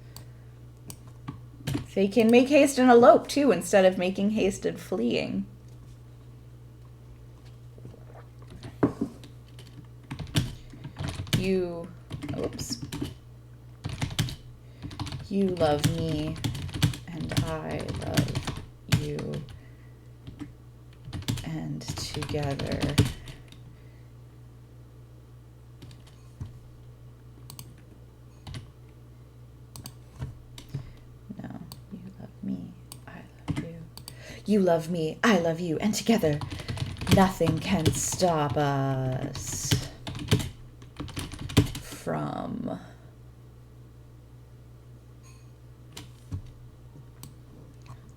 They can make haste and elope too, instead of making haste and fleeing. You love me and I love you. together. No, you love me, I love you. You love me, I love you, and together nothing can stop us from...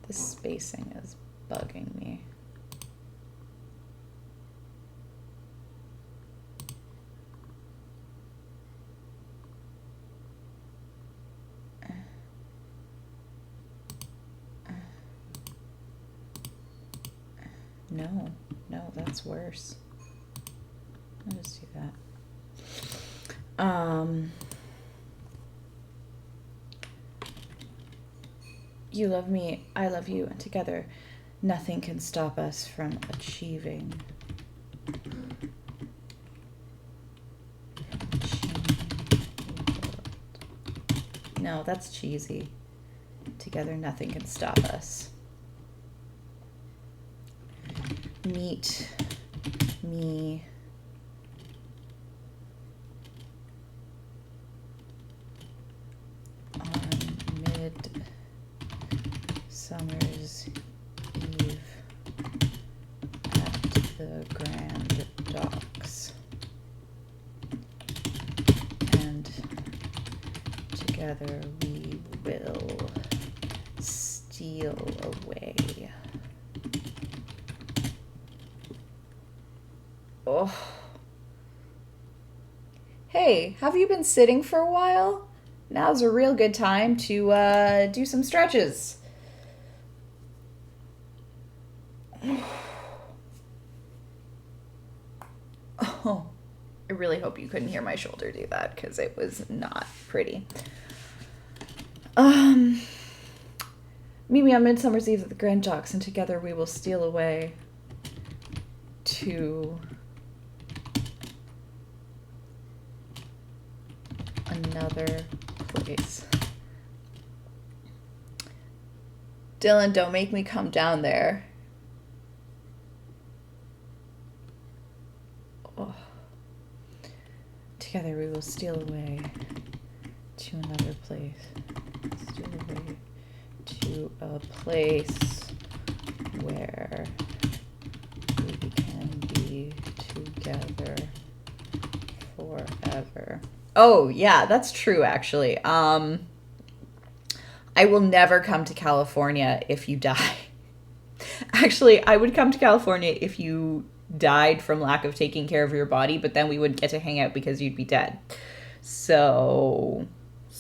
The spacing is bugging me. No, that's worse. I'll just do that. You love me, I love you, and together nothing can stop us from achieving. No, that's cheesy. Together nothing can stop us. Meet me on Midsummer's Eve at the Grand Docks, and together we will steal away. Oh. Hey, have you been sitting for a while? Now's a real good time to do some stretches. Oh, I really hope you couldn't hear my shoulder do that because it was not pretty. Meet me on Midsummer's Eve at the Grand Docks, and together we will steal away to another place. Dylan, don't make me come down there. Oh. Together we will steal away to another place. Steal away to a place where we can be together forever. Oh, yeah, that's true, actually. I will never come to California if you die. Actually, I would come to California if you died from lack of taking care of your body, but then we wouldn't get to hang out because you'd be dead. So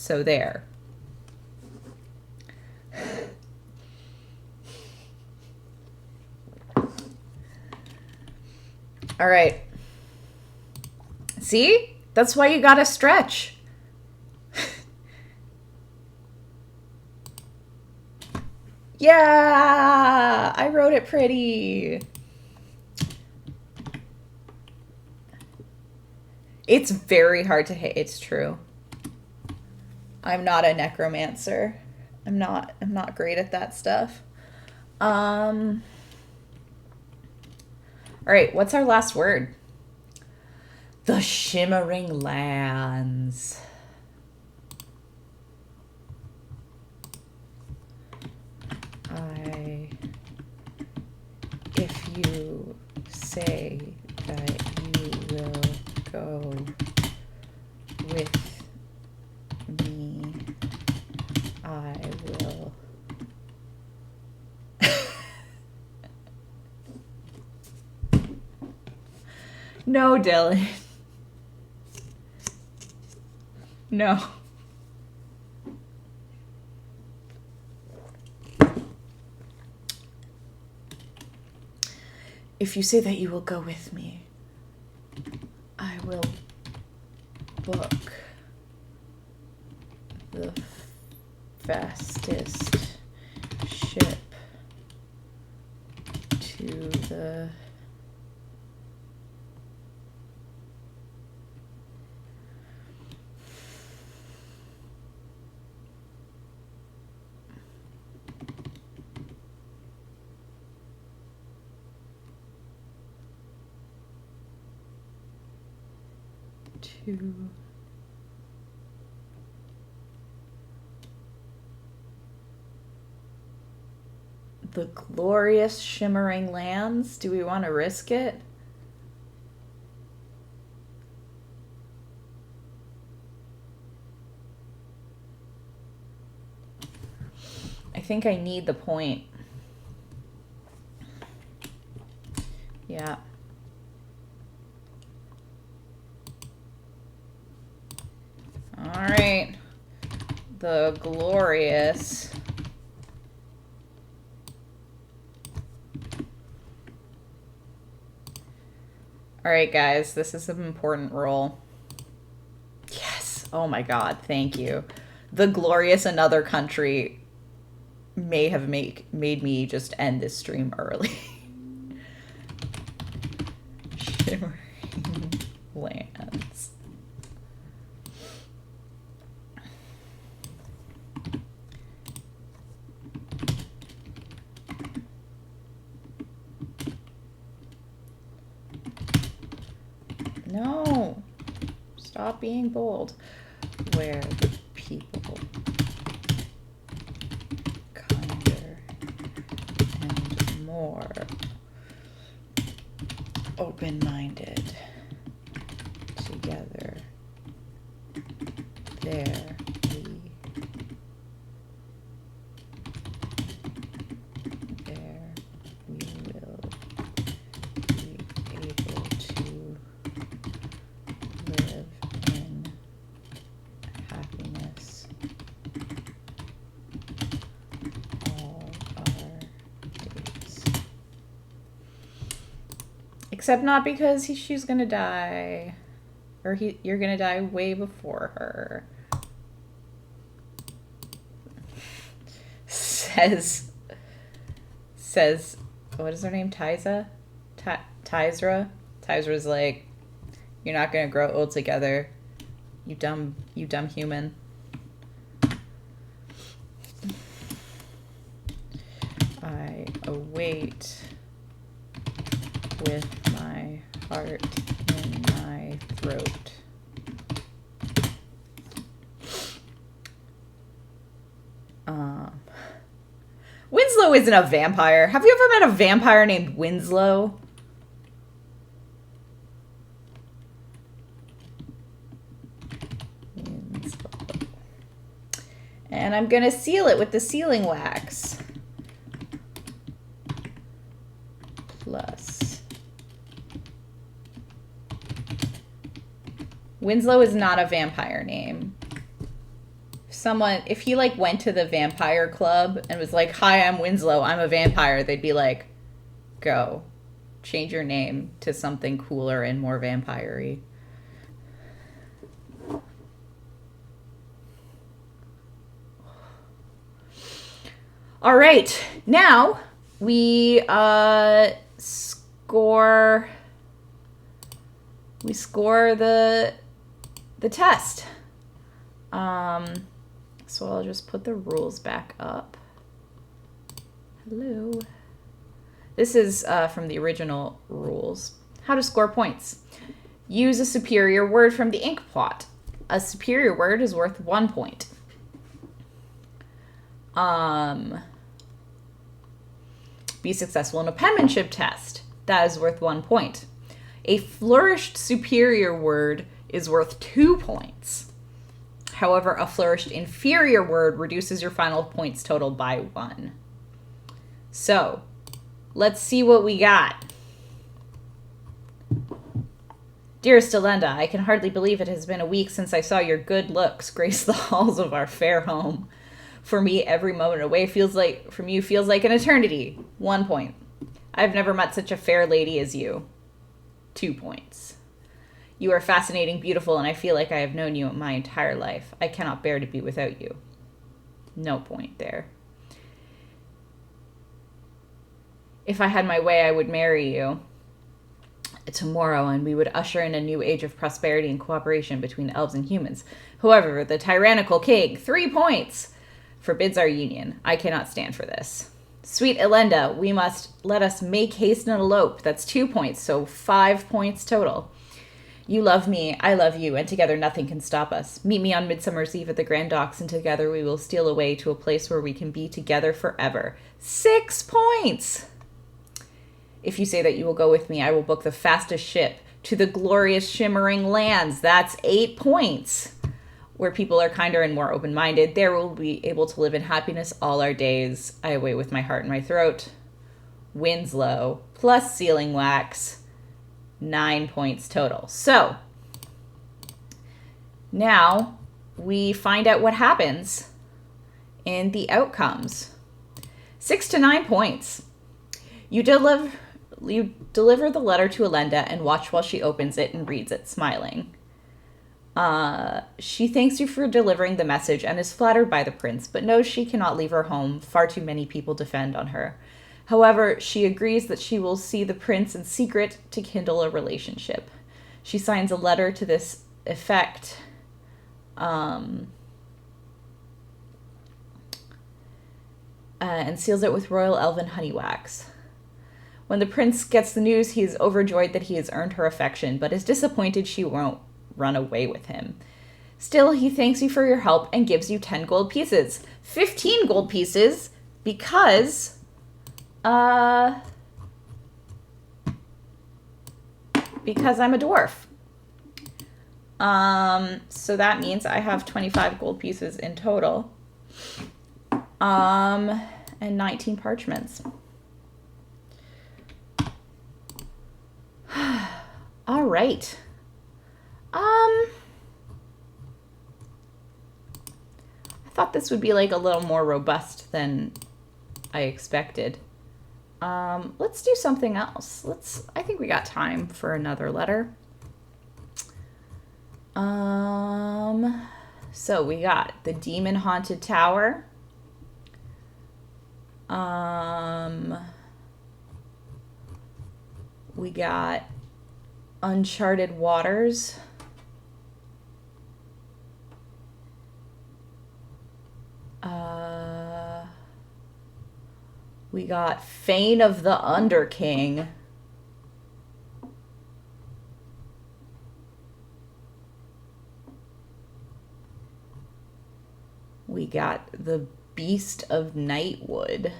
there. All right. See? That's why you gotta stretch. Yeah, I wrote it pretty. It's very hard to hit. It's true. I'm not a necromancer. I'm not great at that stuff. All right, what's our last word? The Shimmering Lands. If you say that you will go with me, I will. No, Dylan. No. If you say that you will go with me, I will book the fastest ship to the 2. The glorious shimmering lands. Do we want to risk it? I think I need the point. Yeah. All right. The glorious. All right, guys, this is an important roll. Yes. Oh my God. Thank you. The glorious another country may have made me just end this stream early. Shimmering lands. No. Stop being bold. Where the people kinder and more open-minded together, there we will be able to live in happiness all our days. Except not because she's gonna die. Or you're gonna die way before her. Says, what is her name? Tyrsa? Tysra? Tysra's like, you're not gonna grow old together. You dumb human. I await with my heart in my throat. Winslow isn't a vampire. Have you ever met a vampire named Winslow? And I'm gonna seal it with the sealing wax. Plus. Winslow is not a vampire name. If he like went to the vampire club and was like, hi, I'm Winslow, I'm a vampire, they'd be like, go. Change your name to something cooler and more vampire-y. All right, now we score the test. So I'll just put the rules back up. Hello. This is from the original rules. How to score points. Use a superior word from the ink plot. A superior word is worth 1 point. Be successful in a penmanship test. That is worth 1 point. A flourished superior word is worth 2 points. However, a flourished inferior word reduces your final points total by 1. So, let's see what we got. Dearest Elenda, I can hardly believe it has been a week since I saw your good looks grace the halls of our fair home. For me, every moment away from you feels like an eternity. 1 point. I've never met such a fair lady as you. 2 points. You are fascinating, beautiful, and I feel like I have known you my entire life. I cannot bear to be without you. No point there. If I had my way, I would marry you tomorrow, and we would usher in a new age of prosperity and cooperation between elves and humans. However, the tyrannical king, 3 points, forbids our union. I cannot stand for this. Sweet Elenda, let us make haste and elope. That's 2 points, so 5 points total. You love me, I love you, and together nothing can stop us. Meet me on Midsummer's Eve at the Grand Docks, and together we will steal away to a place where we can be together forever. 6 points! If you say that you will go with me, I will book the fastest ship to the glorious shimmering lands. That's 8 points. Where people are kinder and more open-minded, there we'll be able to live in happiness all our days. I away with my heart in my throat. Winslow, plus sealing wax. 9 points total. So, now we find out what happens in the outcomes. 6 to 9 points. You deliver the letter to Elenda and watch while she opens it and reads it, smiling. She thanks you for delivering the message and is flattered by the prince, but knows she cannot leave her home. Far too many people depend on her. However, she agrees that she will see the prince in secret to kindle a relationship. She signs a letter to this effect. And seals it with royal elven honey wax. When the prince gets the news, he is overjoyed that he has earned her affection, but is disappointed she won't run away with him. Still, he thanks you for your help and gives you 10 gold pieces. 15 gold pieces because I'm a dwarf. So that means I have 25 gold pieces in total. And 19 parchments. All right. I thought this would be like a little more robust than I expected. Let's do something else. I think we got time for another letter. So we got the demon haunted tower. We got uncharted waters. We got Fane of the Underking. We got the Beast of Nightwood.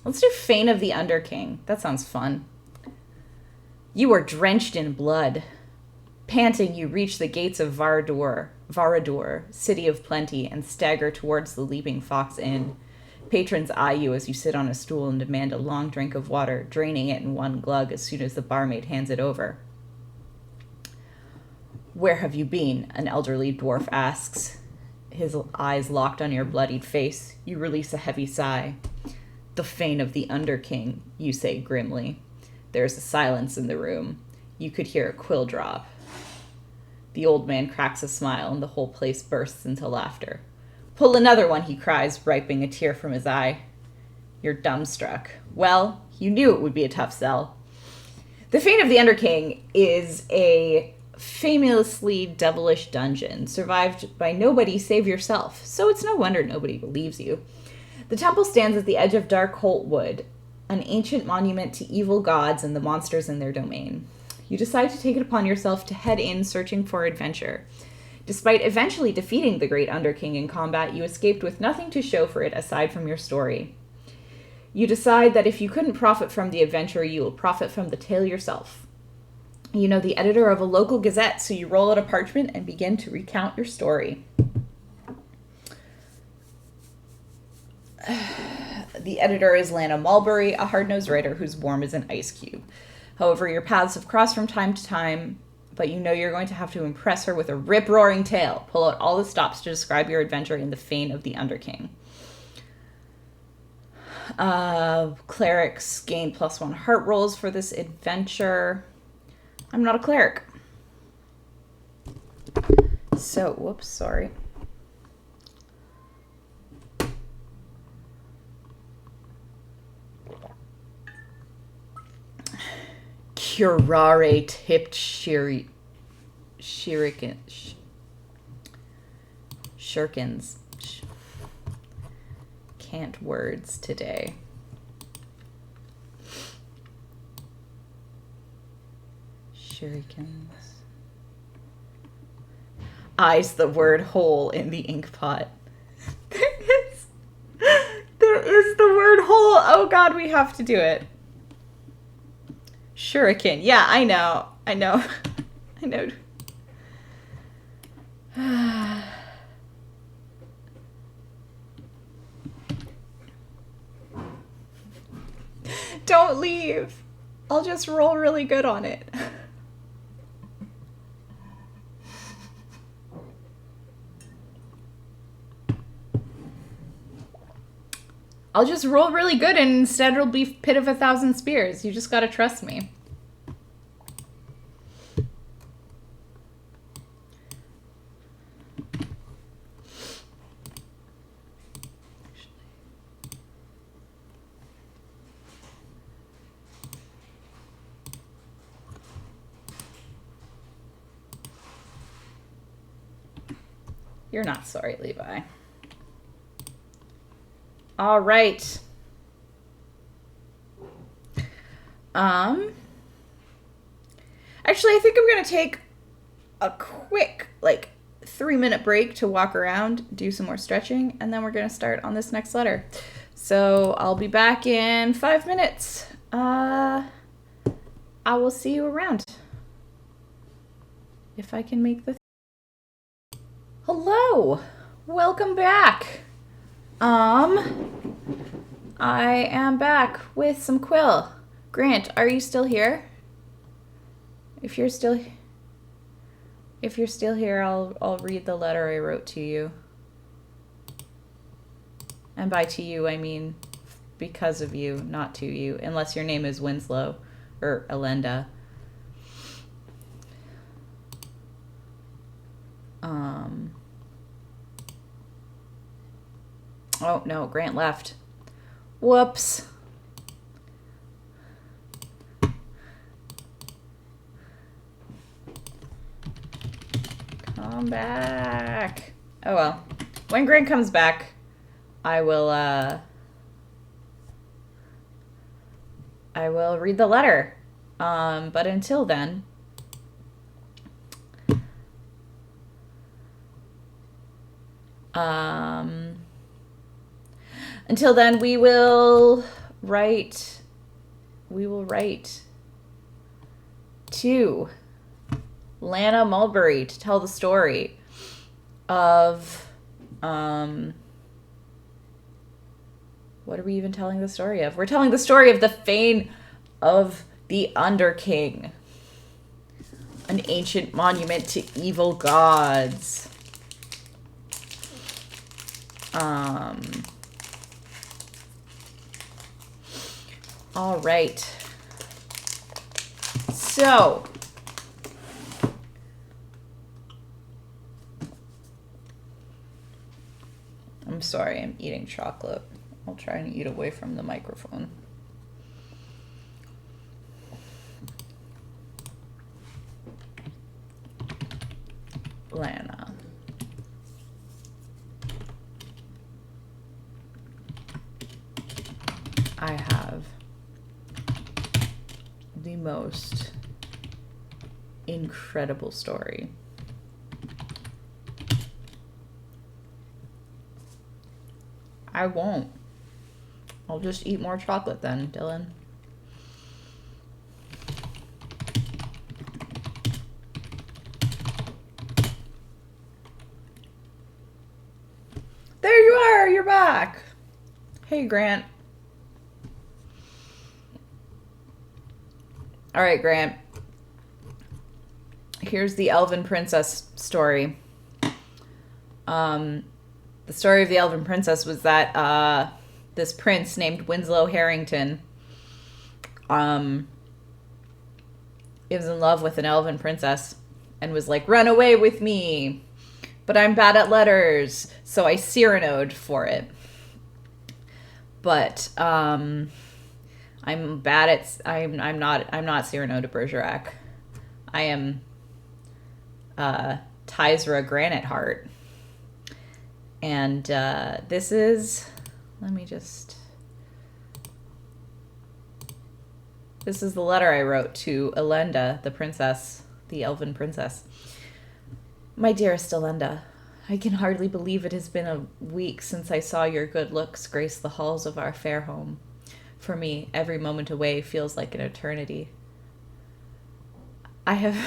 Let's do Fane of the Underking. That sounds fun. You are drenched in blood. Panting, you reach the gates of Varador, city of plenty, and stagger towards the Leaping Fox Inn. Patrons eye you as you sit on a stool and demand a long drink of water, draining it in one glug as soon as the barmaid hands it over. Where have you been? An elderly dwarf asks. His eyes locked on your bloodied face. You release a heavy sigh. The Fane of the Underking, you say grimly. There's a silence in the room. You could hear a quill drop. The old man cracks a smile and the whole place bursts into laughter. Pull another one, he cries, wiping a tear from his eye. You're dumbstruck. Well, you knew it would be a tough sell. The Fane of the Underking is a famously devilish dungeon, survived by nobody save yourself, so it's no wonder nobody believes you. The temple stands at the edge of Dark Holt Wood, an ancient monument to evil gods and the monsters in their domain. You decide to take it upon yourself to head in searching for adventure. Despite eventually defeating the Great Underking in combat, you escaped with nothing to show for it aside from your story. You decide that if you couldn't profit from the adventure, you will profit from the tale yourself. You know the editor of a local gazette, so you roll out a parchment and begin to recount your story. The editor is Lana Mulberry, a hard-nosed writer who's warm as an ice cube. However, your paths have crossed from time to time, but you know you're going to have to impress her with a rip-roaring tale. Pull out all the stops to describe your adventure in the Fane of the Underking. Clerics gain +1 heart rolls for this adventure. I'm not a cleric. So, whoops, sorry. Curare tipped shuriken. Shurikens. Can't words today. Shurikens. Eyes the word hole in the ink pot. There is. There is the word hole. Oh god, we have to do it. Shuriken. Yeah, I know. I know. I know. Don't leave. I'll just roll really good on it. I'll just roll really good and instead it'll be Pit of 1,000 Spears. You just gotta trust me. You're not sorry, Levi. All right. Actually, I think I'm going to take a quick, 3-minute break to walk around, do some more stretching, and then we're going to start on this next letter. So I'll be back in 5 minutes. I will see you around. If I can make the... Hello! Welcome back! I am back with some Quill. Grant, are you still here? If you're still here, I'll read the letter I wrote to you. And by to you, I mean because of you, not to you, unless your name is Winslow or Elenda. Oh, no, Grant left. Whoops. Come back. Oh, well. When Grant comes back, I will read the letter. But until then... Until then, we will write to Lana Mulberry to tell the story of, what are we even telling the story of? We're telling the story of the Fane of the Underking, an ancient monument to evil gods. All right. So, I'm sorry, I'm eating chocolate. I'll try and eat away from the microphone. Lana. I have the most incredible story. I won't. I'll just eat more chocolate then, Dylan. There you are! You're back! Hey, Grant. All right, Grant. Here's the Elven princess story. The story of the Elven princess was that this prince named Winslow Harrington is in love with an Elven princess and was like, run away with me. But I'm bad at letters, so I Cyranoed for it. But I'm bad at I'm not Cyrano de Bergerac. I am Tyrsa Graniteheart. And this is, this is the letter I wrote to Elenda, the princess, the elven princess. My dearest Elenda, I can hardly believe it has been a week since I saw your good looks grace the halls of our fair home. For me, every moment away feels like an eternity. I have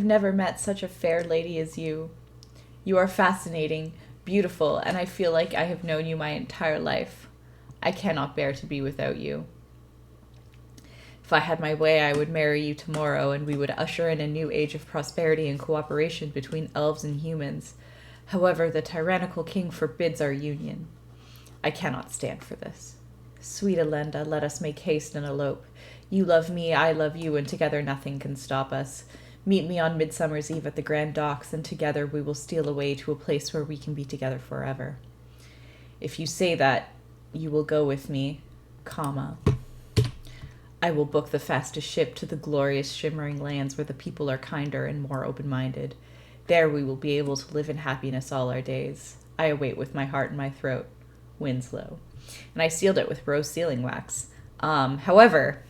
never met such a fair lady as you. You are fascinating, beautiful, and I feel like I have known you my entire life. I cannot bear to be without you. If I had my way, I would marry you tomorrow, and we would usher in a new age of prosperity and cooperation between elves and humans. However, the tyrannical king forbids our union. I cannot stand for this. Sweet Elenda, let us make haste and elope. You love me, I love you, and together nothing can stop us. Meet me on Midsummer's Eve at the Grand Docks, and together we will steal away to a place where we can be together forever. If you say that, you will go with me, comma. I will book the fastest ship to the glorious shimmering lands where the people are kinder and more open-minded. There we will be able to live in happiness all our days. I await with my heart in my throat. Winslow. And I sealed it with rose sealing wax. However,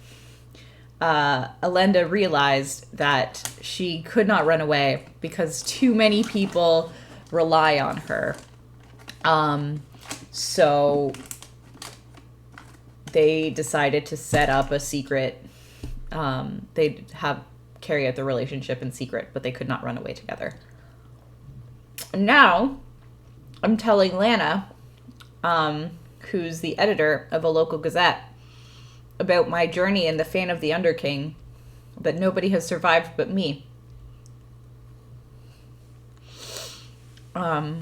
Elenda realized that she could not run away because too many people rely on her. So they decided to set up a secret. They'd carry out the relationship in secret, but they could not run away together. And now I'm telling Lana, who's the editor of a local gazette, about my journey in the Fane of the Underking, that nobody has survived but me. I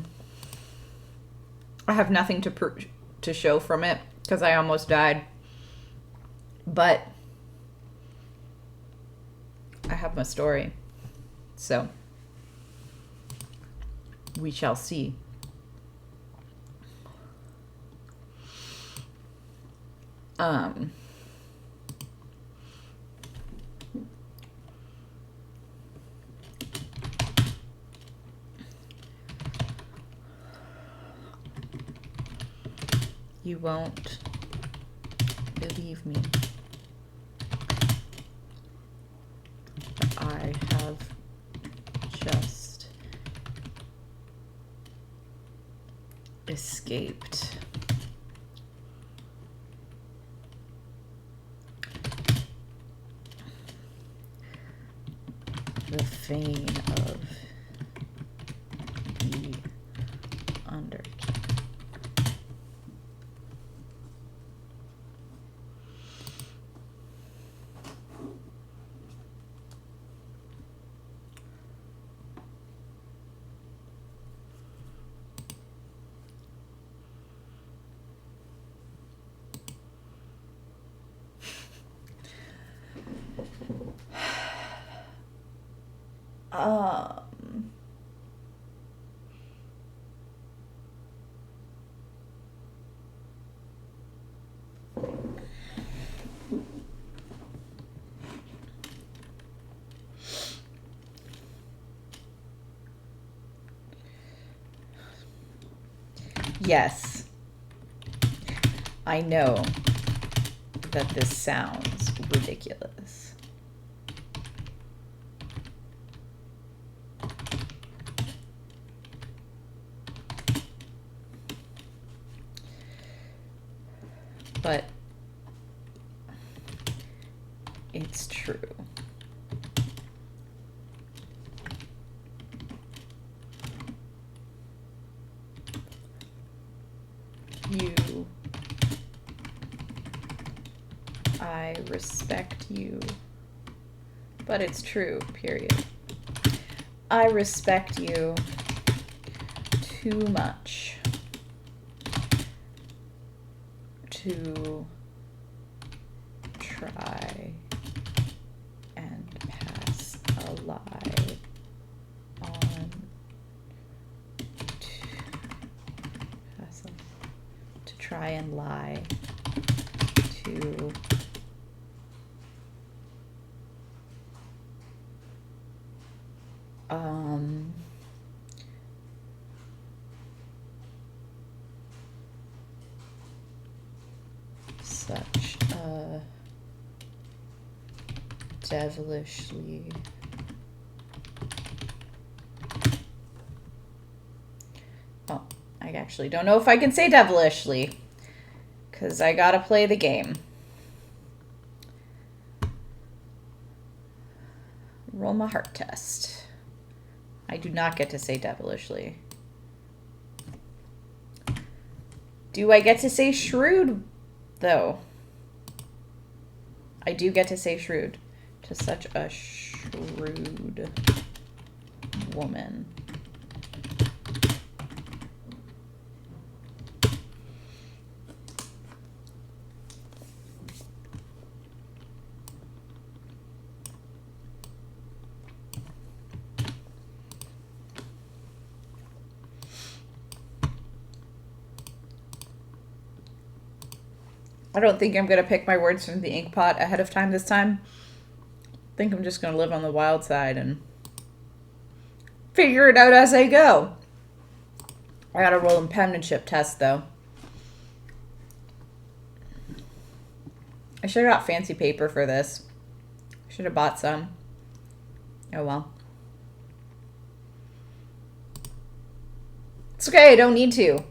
have nothing to show from it because I almost died, but I have my story, so we shall see. You won't believe me, but I have just escaped the fane of the Underking. Yes, I know that this sounds ridiculous. But it's true. I respect you. But it's true, period. I respect you too much to try and pass a lie on to try and lie to Devilishly. Oh, I actually don't know if I can say devilishly, because I gotta play the game. Roll my heart test. I do not get to say devilishly. Do I get to say shrewd, though? I do get to say shrewd. To such a shrewd woman. I don't think I'm going to pick my words from the ink pot ahead of time this time. I think I'm just going to live on the wild side and figure it out as I go. I got to roll a penmanship test, though. I should have got fancy paper for this. I should have bought some. Oh, well. It's okay, I don't need to.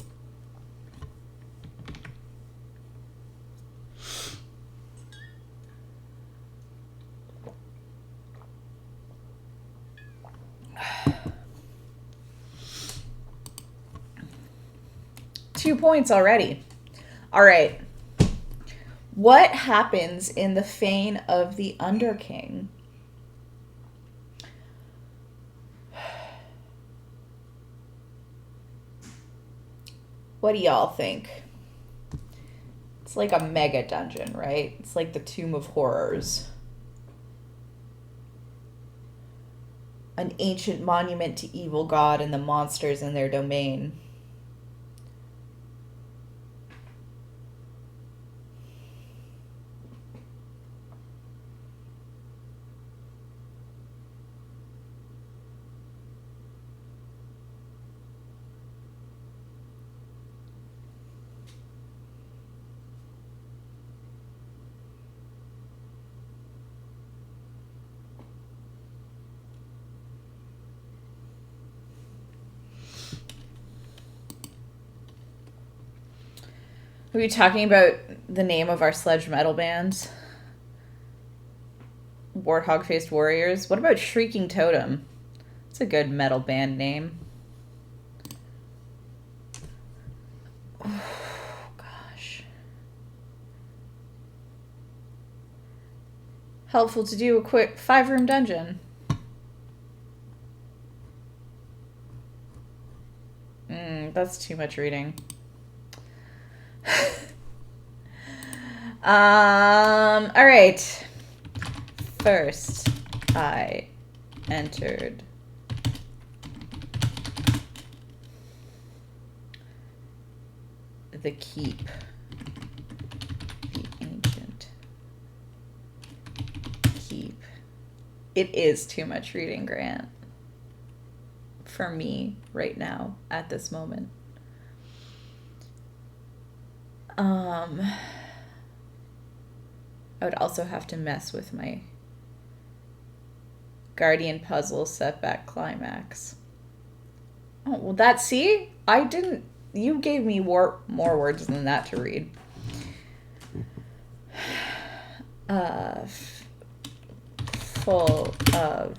Two points already. All right. What happens in the Fane of the Underking? What do y'all think? It's like a mega dungeon, right? It's like the Tomb of Horrors. An ancient monument to evil god and the monsters in their domain. Are we talking about the name of our sledge metal band? Warthog-Faced Warriors? What about Shrieking Totem? It's a good metal band name. Oh, gosh. Helpful to do a quick 5-room dungeon. That's too much reading. All right. First, I entered the keep. The ancient keep. It is too much reading, Grant. For me, right now, at this moment. I would also have to mess with my Guardian Puzzle Setback Climax. Oh, well, see? I didn't... You gave me more words than that to read. Full of...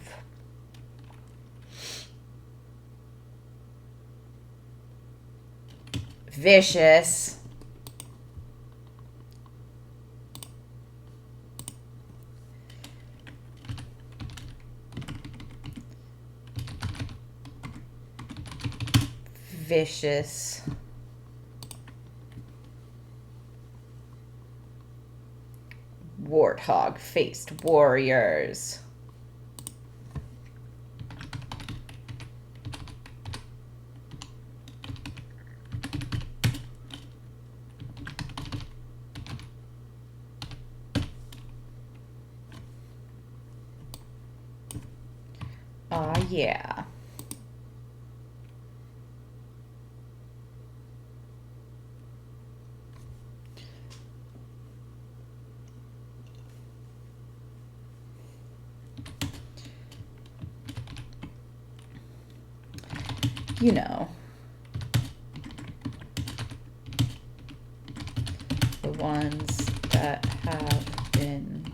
Vicious... Vicious... Warthog-Faced Warriors. Yeah. you know, the ones that have been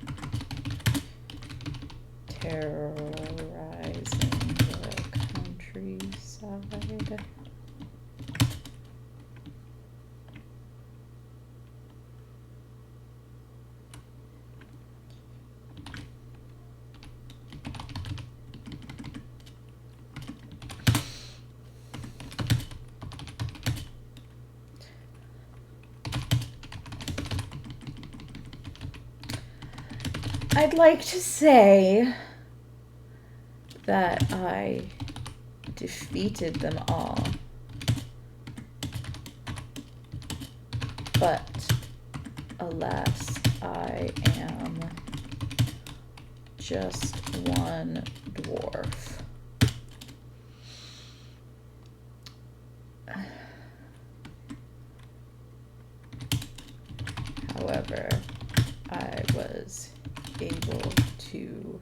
terrorizing the countryside. I'd like to say that I defeated them all, but alas, I am just one dwarf. However, I was able to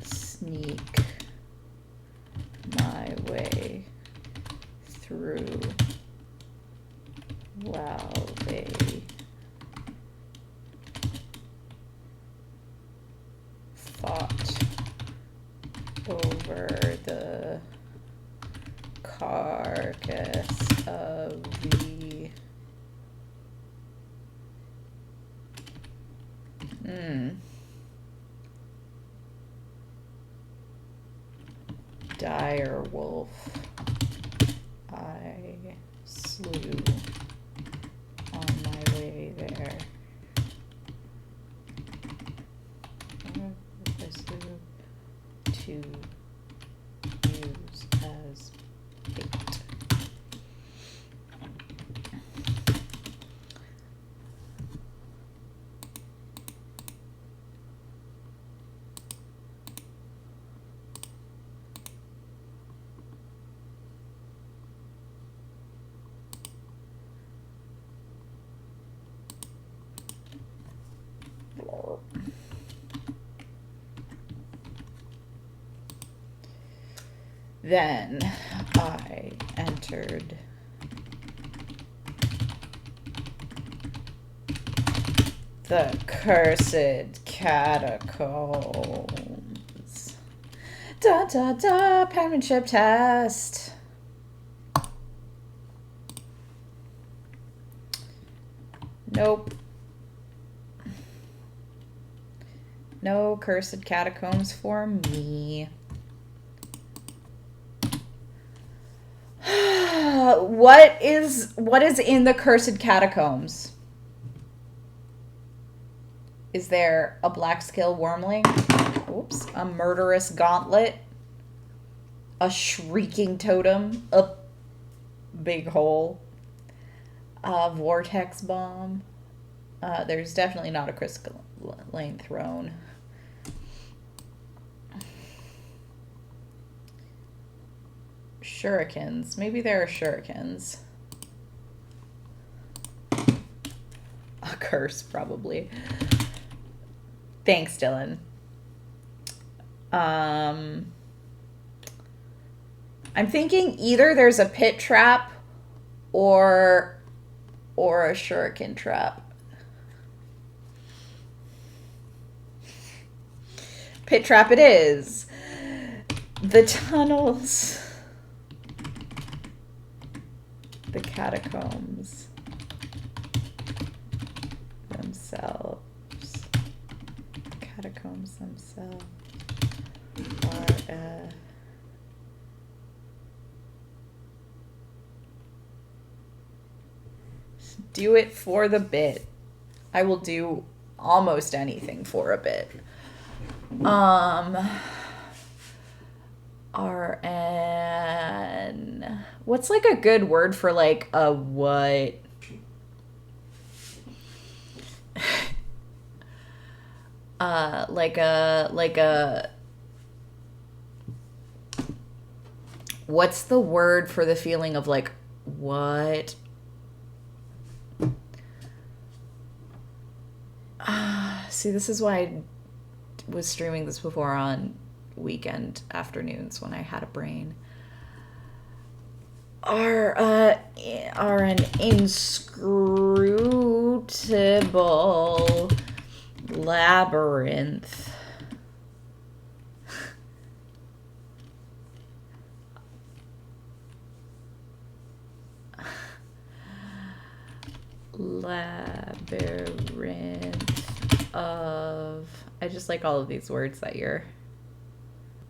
sneak my way through while they fought over the carcass of the dire wolf I slew on my way there. I slew to use as bait. Then I entered the cursed catacombs. Da da da, penmanship test. Nope. No cursed catacombs for me. What is in the cursed catacombs? Is there a black scale wormling? Oops. A murderous gauntlet? A shrieking totem? A big hole? A vortex bomb? There's definitely not a crystalline throne. Shurikens. Maybe there are shurikens. A curse, probably. Thanks, Dylan. I'm thinking either there's a pit trap or a shuriken trap. Pit trap it is. The tunnels. The catacombs themselves. Catacombs themselves are do it for the bit. I will do almost anything for a bit. RN. What's like a good word for like a what? Like a what's the word for the feeling of like what? See, this is why I was streaming this before on weekend afternoons when I had a brain. are an inscrutable labyrinth. Labyrinth of... I just like all of these words that you're...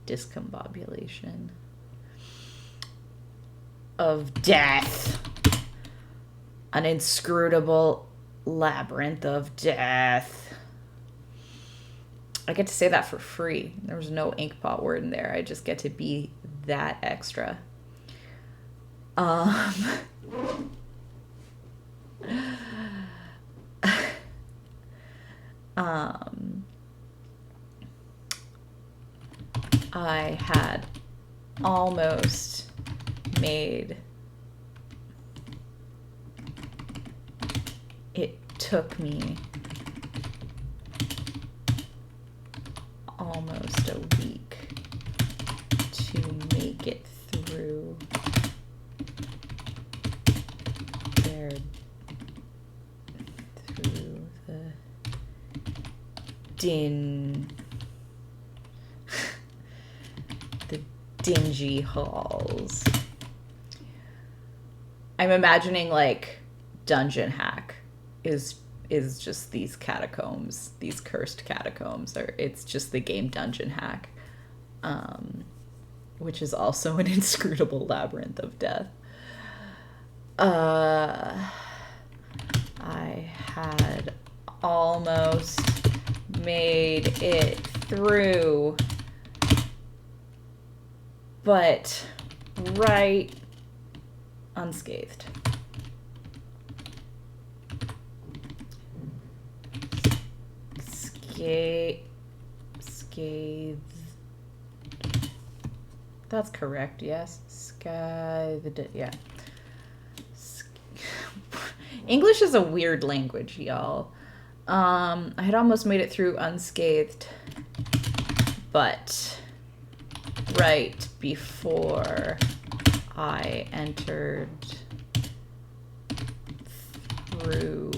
Discombobulation. Of death. An inscrutable labyrinth of death. I get to say that for free. There was no inkpot word in there. I just get to be that extra. I had almost made... It took me almost a week to make it through there, through the the dingy halls. I'm imagining like dungeon hack is just these catacombs, these cursed catacombs, or it's just the game Dungeon Hack, which is also an inscrutable labyrinth of death. I had almost made it through, but right unscathed. Scathed. That's correct, yes. Scathed, yeah. English is a weird language, y'all. I had almost made it through unscathed, but right before I entered through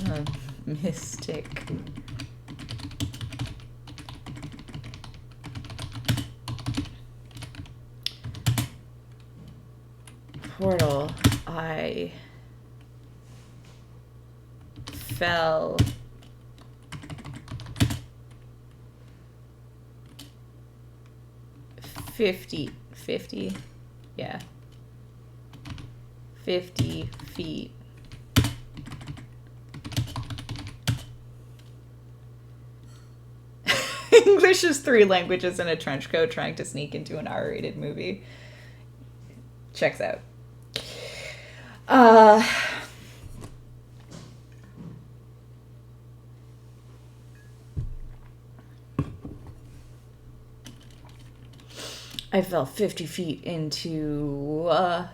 a mystic portal, I fell 50, yeah, 50 feet. English is 3 languages in a trench coat trying to sneak into an R-rated movie. Checks out. I fell 50 feet into a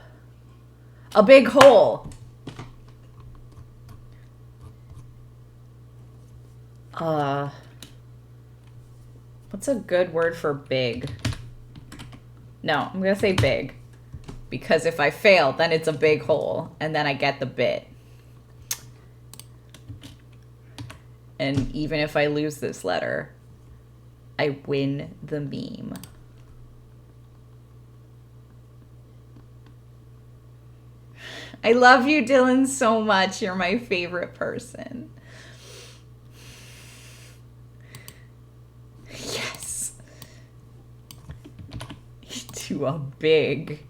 big hole. What's a good word for big? No, I'm gonna say big. Because if I fail, then it's a big hole, and then I get the bit. And even if I lose this letter, I win the meme. I love you, Dylan, so much. You're my favorite person. Yes. To a big...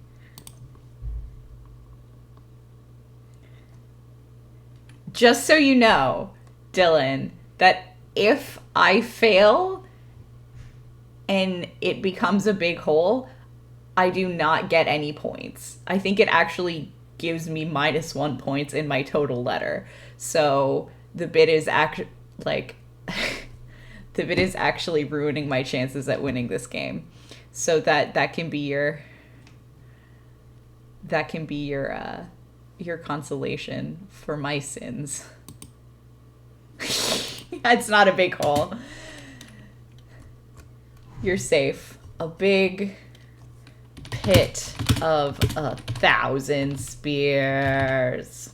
Just so you know, Dylan, that if I fail and it becomes a big hole, I do not get any points. I think it actually gives me -1 points in my total letter. So the bit is actually the bit is actually ruining my chances at winning this game. So that can be your consolation for my sins. It's not a big hole. You're safe. A big pit of 1,000 spears.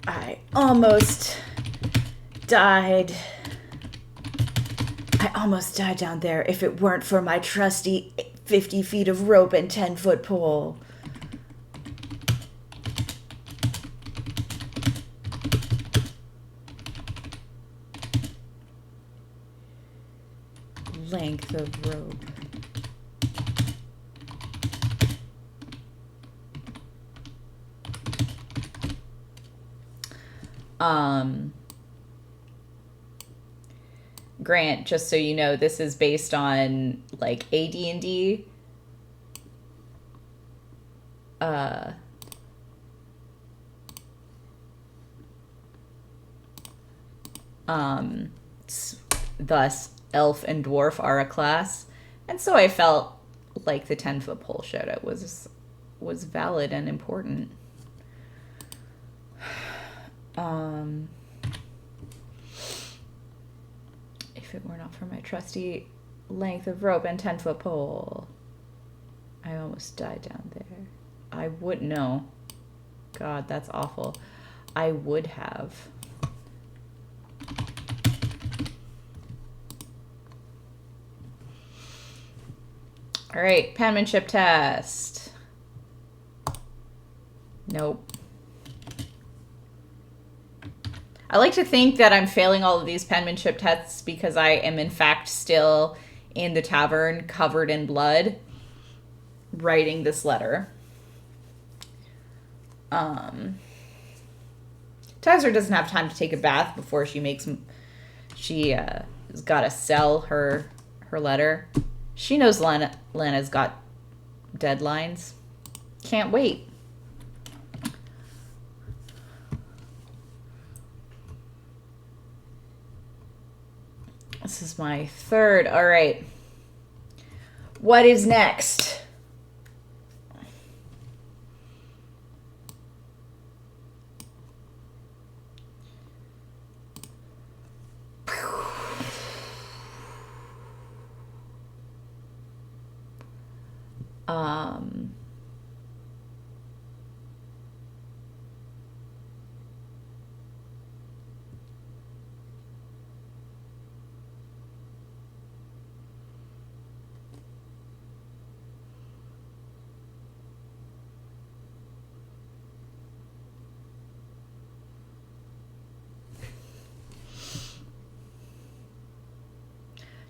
I almost died. I almost died down there if it weren't for my trusty 50 feet of rope and 10-foot pole. Length of rope. Grant, just so you know, this is based on like AD&D. Thus, elf and dwarf are a class, and so I felt like the 10-foot pole shadow was valid and important. If it were not for my trusty length of rope and 10-foot pole, I almost died down there. I would know. God, that's awful. I would have. All right, penmanship test. Nope. I like to think that I'm failing all of these penmanship tests because I am in fact still in the tavern covered in blood writing this letter. Tyrsa doesn't have time to take a bath before she has got to sell her letter. She knows Lana's got deadlines. Can't wait. This is my third. All right. What is next?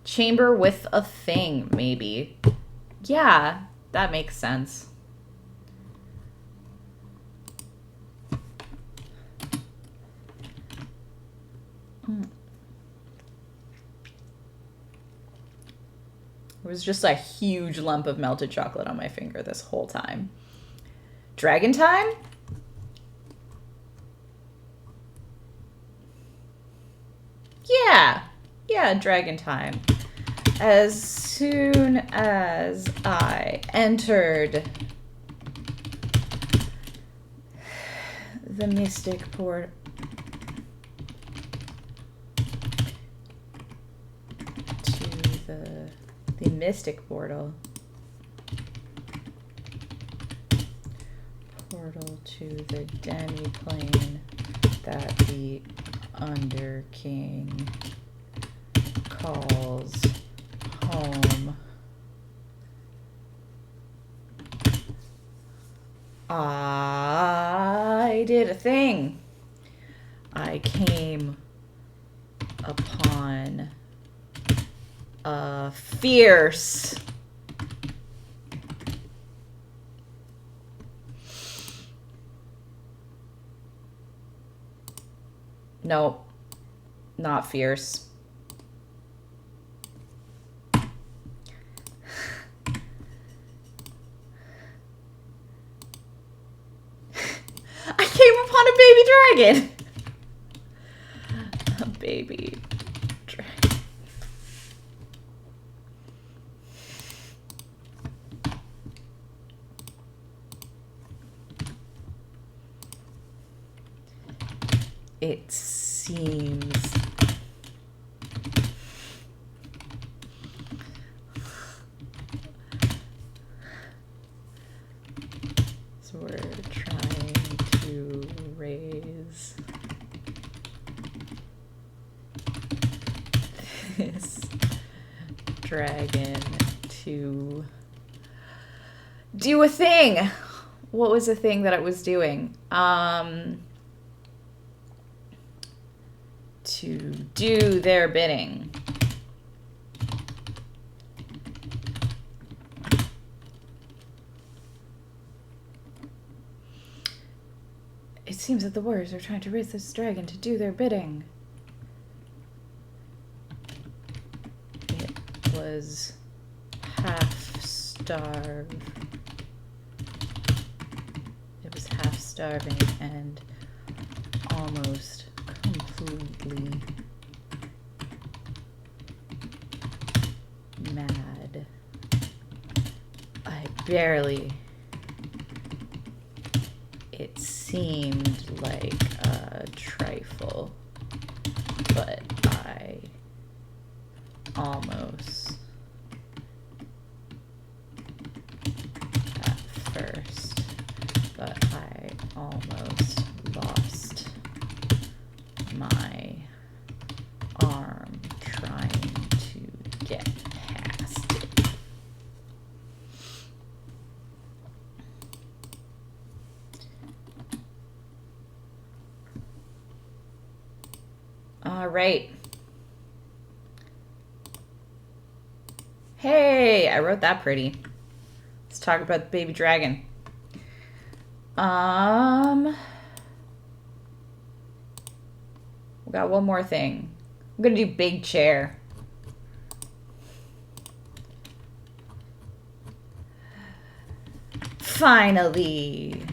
Chamber with a thing, maybe. Yeah, that makes sense. It was just a huge lump of melted chocolate on my finger this whole time. Dragon time? Yeah, dragon time. As soon as I entered the mystic port, the mystic portal to the demi-plane that the Underking calls home. I did a thing. I came upon a fierce Nope. Not fierce. I came upon a baby dragon! A baby dragon. It seems... So we're trying to raise this dragon to do a thing. What was the thing that it was doing? To do their bidding. It seems that the warriors are trying to raise this dragon to do their bidding. It was half starved. It was half starving and almost completely mad. I barely... It seemed like a trifle, but I almost at first, but I almost lost my arm trying to get past it. All right. Hey, I wrote that pretty. Let's talk about the baby dragon. We got one more thing. I'm gonna do big chair. Finally,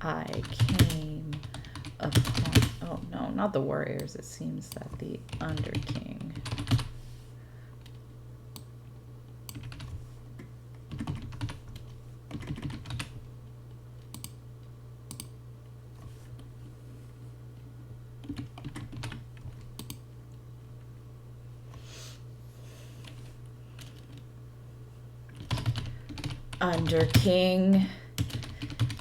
I came upon... Oh, no, not the warriors. It seems that the Underking... Underking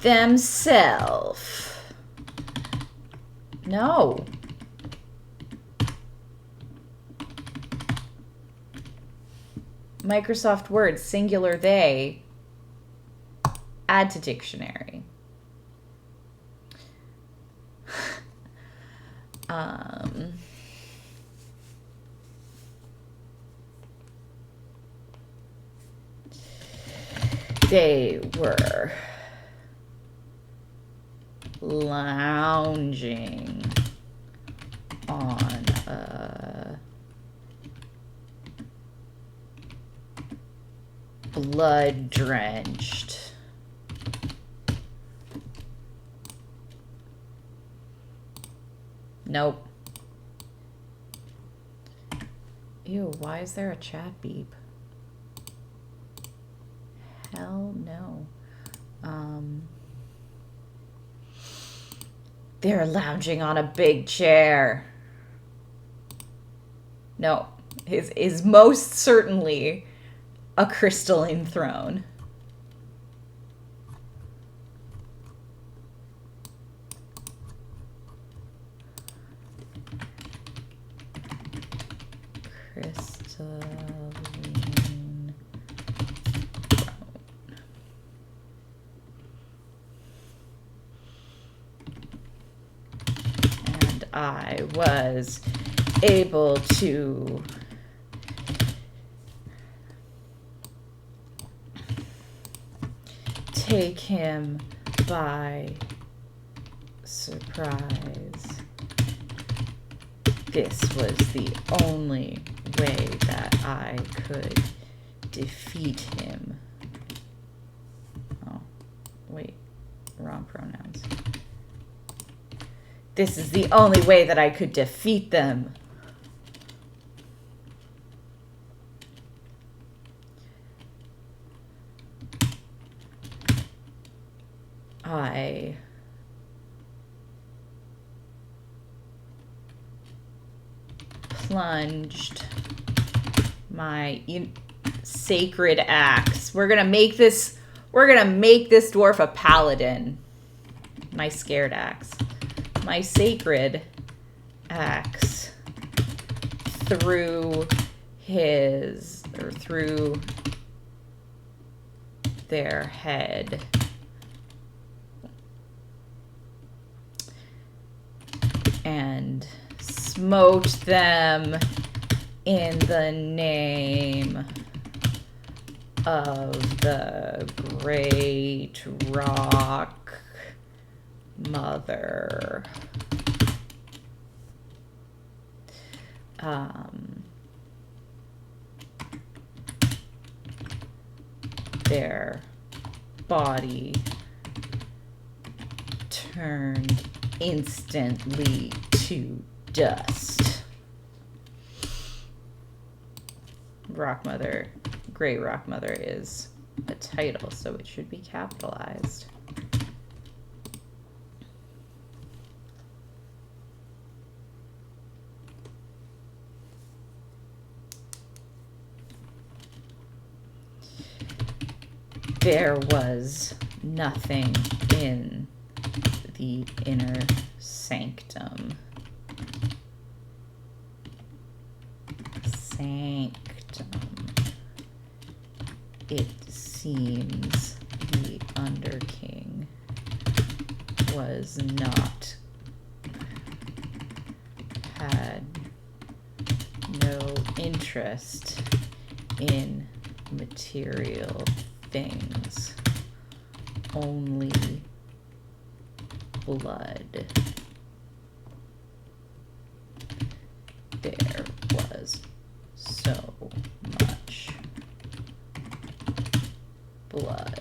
themselves. No. Microsoft Word, singular they. Add to dictionary. They were lounging on a blood-drenched nope. Ew, why is there a chat beep? Hell no. They're lounging on a big chair. No, is most certainly a crystalline throne. Crystalline throne. And I was able to take him by Surprise. This was the only way that I could defeat him. Oh, wait. Wrong pronouns. This is the only way that I could defeat them. I plunged my sacred axe. We're gonna make this dwarf a paladin. My scared axe. My sacred axe through their head. And smote them in the name of the great rock mother. Their body turned instantly to dust. Rock Mother, Great Rock Mother is a title, so it should be capitalized. There was nothing in the inner sanctum. It seems the Underking had no interest in material things, only blood. There was so much blood.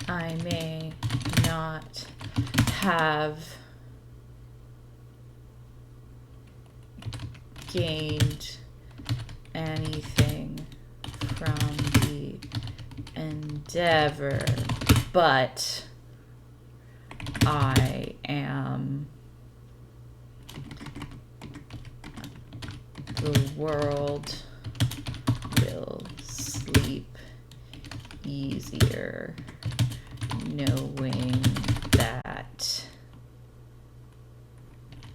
I may not have gained anything from the endeavor, but the world will sleep easier knowing